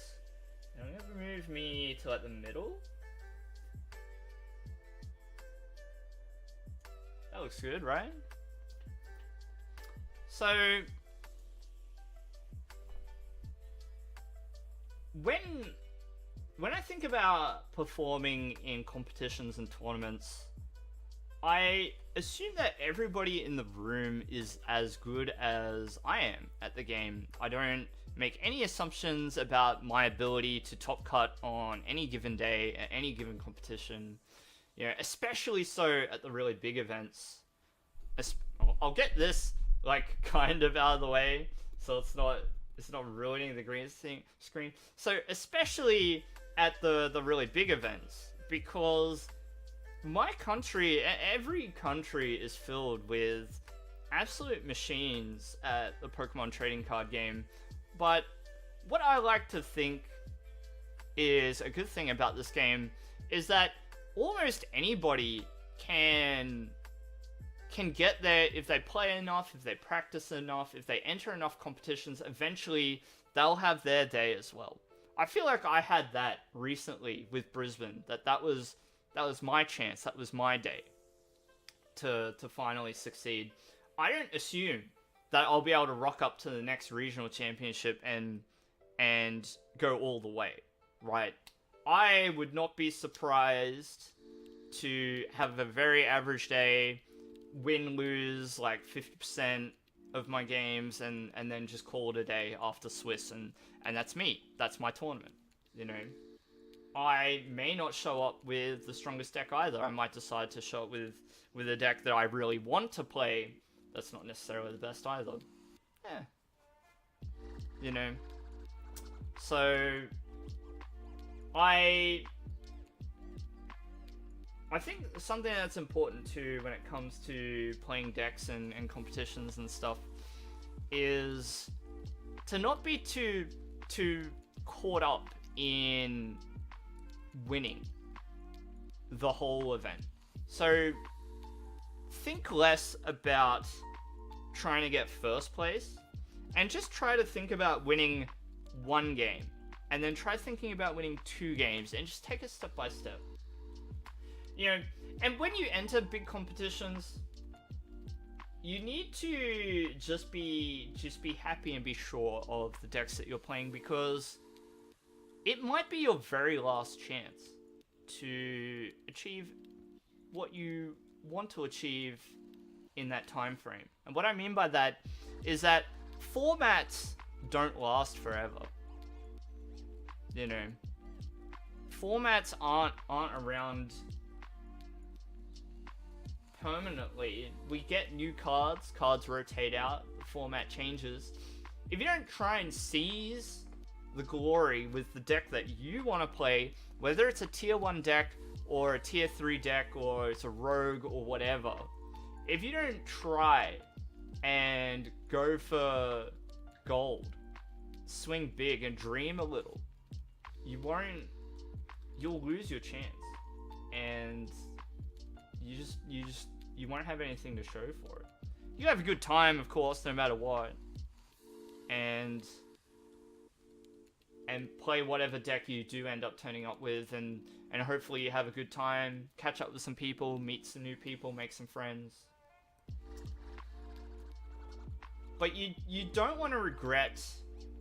A: And I'm going to move me to like the middle. That looks good, right? So when I think about performing in competitions and tournaments, I assume that everybody in the room is as good as I am at the game. I don't make any assumptions about my ability to top cut on any given day at any given competition. You know, especially so at the really big events. I'll get this like kind of out of the way, so it's not ruining the green screen. So especially at the really big events, because my country, every country is filled with absolute machines at the Pokemon trading card game. But what I like to think is a good thing about this game is that almost anybody can get there if they play enough, if they practice enough, if they enter enough competitions. Eventually they'll have their day as well. I feel like I had that recently with Brisbane, that was my chance, that was my day to finally succeed. I don't assume that I'll be able to rock up to the next regional championship and go all the way, right? I would not be surprised to have a very average day, win, lose like 50% of my games, and then just call it a day after Swiss, and that's me. That's my tournament, you know. I may not show up with the strongest deck either. I might decide to show up with a deck that I really want to play that's not necessarily the best either. Yeah. You know. So I think something that's important too when it comes to playing decks and competitions and stuff is to not be too caught up in winning the whole event. So think less about trying to get first place and just try to think about winning one game, and then try thinking about winning 2 games, and just take it step by step. You know, and when you enter big competitions, you need to just be happy and be sure of the decks that you're playing, because it might be your very last chance to achieve what you want to achieve in that time frame. And what I mean by that is that formats don't last forever. You know, formats aren't around permanently. We get new cards rotate out, the format changes. If you don't try and seize the glory with the deck that you want to play, whether it's a tier 1 deck or a tier 3 deck or it's a rogue or whatever, if you don't try and go for gold, swing big and dream a little, you'll lose your chance, and you won't have anything to show for it. You have a good time, of course, no matter what, and play whatever deck you do end up turning up with, and hopefully you have a good time, catch up with some people, meet some new people, make some friends. But you don't want to regret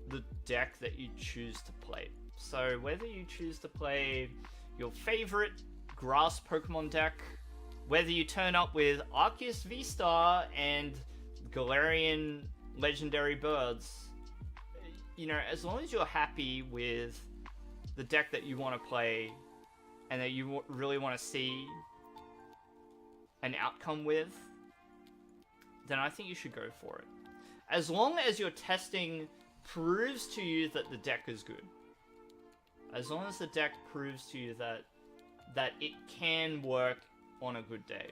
A: the deck that you choose to play. So whether you choose to play your favorite grass Pokemon deck, whether you turn up with Arceus V-Star and Galarian legendary birds, you know, as long as you're happy with the deck that you want to play and that you really want to see an outcome with, then I think you should go for it. As long as your testing proves to you that the deck is good. As long as the deck proves to you that it can work on a good day.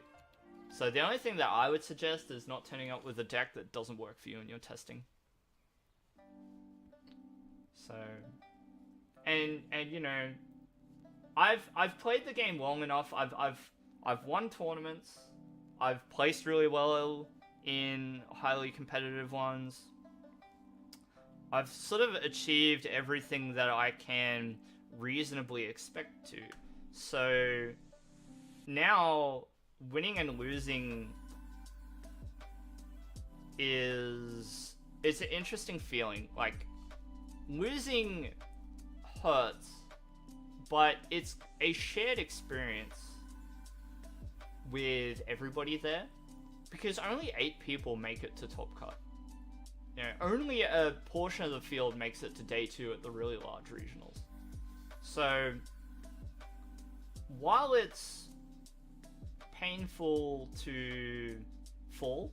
A: So the only thing that I would suggest is not turning up with a deck that doesn't work for you in your testing. So, and you know, I've played the game long enough. I've won tournaments. I've placed really well in highly competitive ones. I've sort of achieved everything that I can reasonably expect to. So now winning and losing it's an interesting feeling. Like, losing hurts, but it's a shared experience with everybody there, because only 8 people make it to Top Cut. You know, only a portion of the field makes it to day 2 at the really large regionals. So, while it's painful to fall,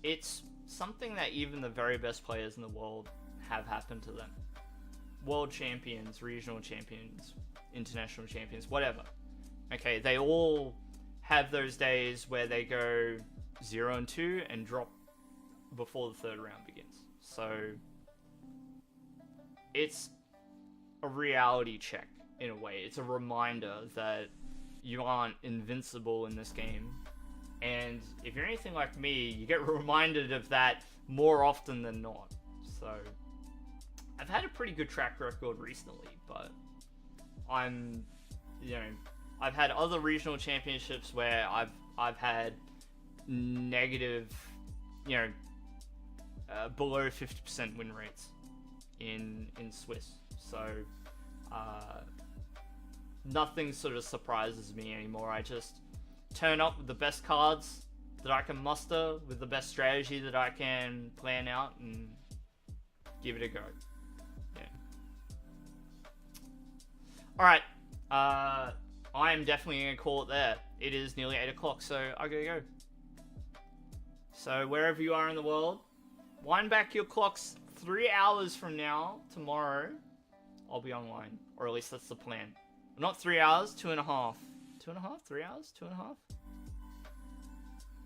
A: it's something that even the very best players in the world have happened to them. World champions, regional champions, international champions, whatever. Okay, they all have those days where they go 0-2 and drop before the 3rd round begins. So it's a reality check in a way. It's a reminder that you aren't invincible in this game. And if you're anything like me, you get reminded of that more often than not. So I've had a pretty good track record recently, but I've had other regional championships where I've had negative, below 50% win rates in Swiss. So nothing sort of surprises me anymore. I just turn up with the best cards that I can muster, with the best strategy that I can plan out, and give it a go. Yeah. Alright, I am definitely going to call it there. It is nearly 8 o'clock, so I gotta go. So wherever you are in the world, wind back your clocks 3 hours from now, tomorrow, I'll be online. Or at least that's the plan. Not 3 hours, 2.5. 2.5? 3 hours? 2.5?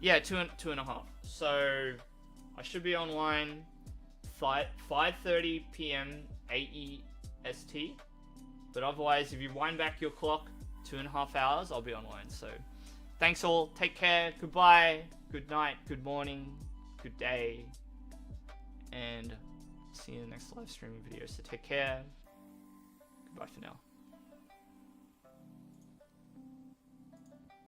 A: Yeah, 2.5. So I should be online 5:30 p.m. AEST. But otherwise, if you wind back your clock 2.5 hours, I'll be online. So thanks all. Take care. Goodbye. Good night. Good morning. Good day. And see you in the next live streaming video. So take care. Goodbye for now.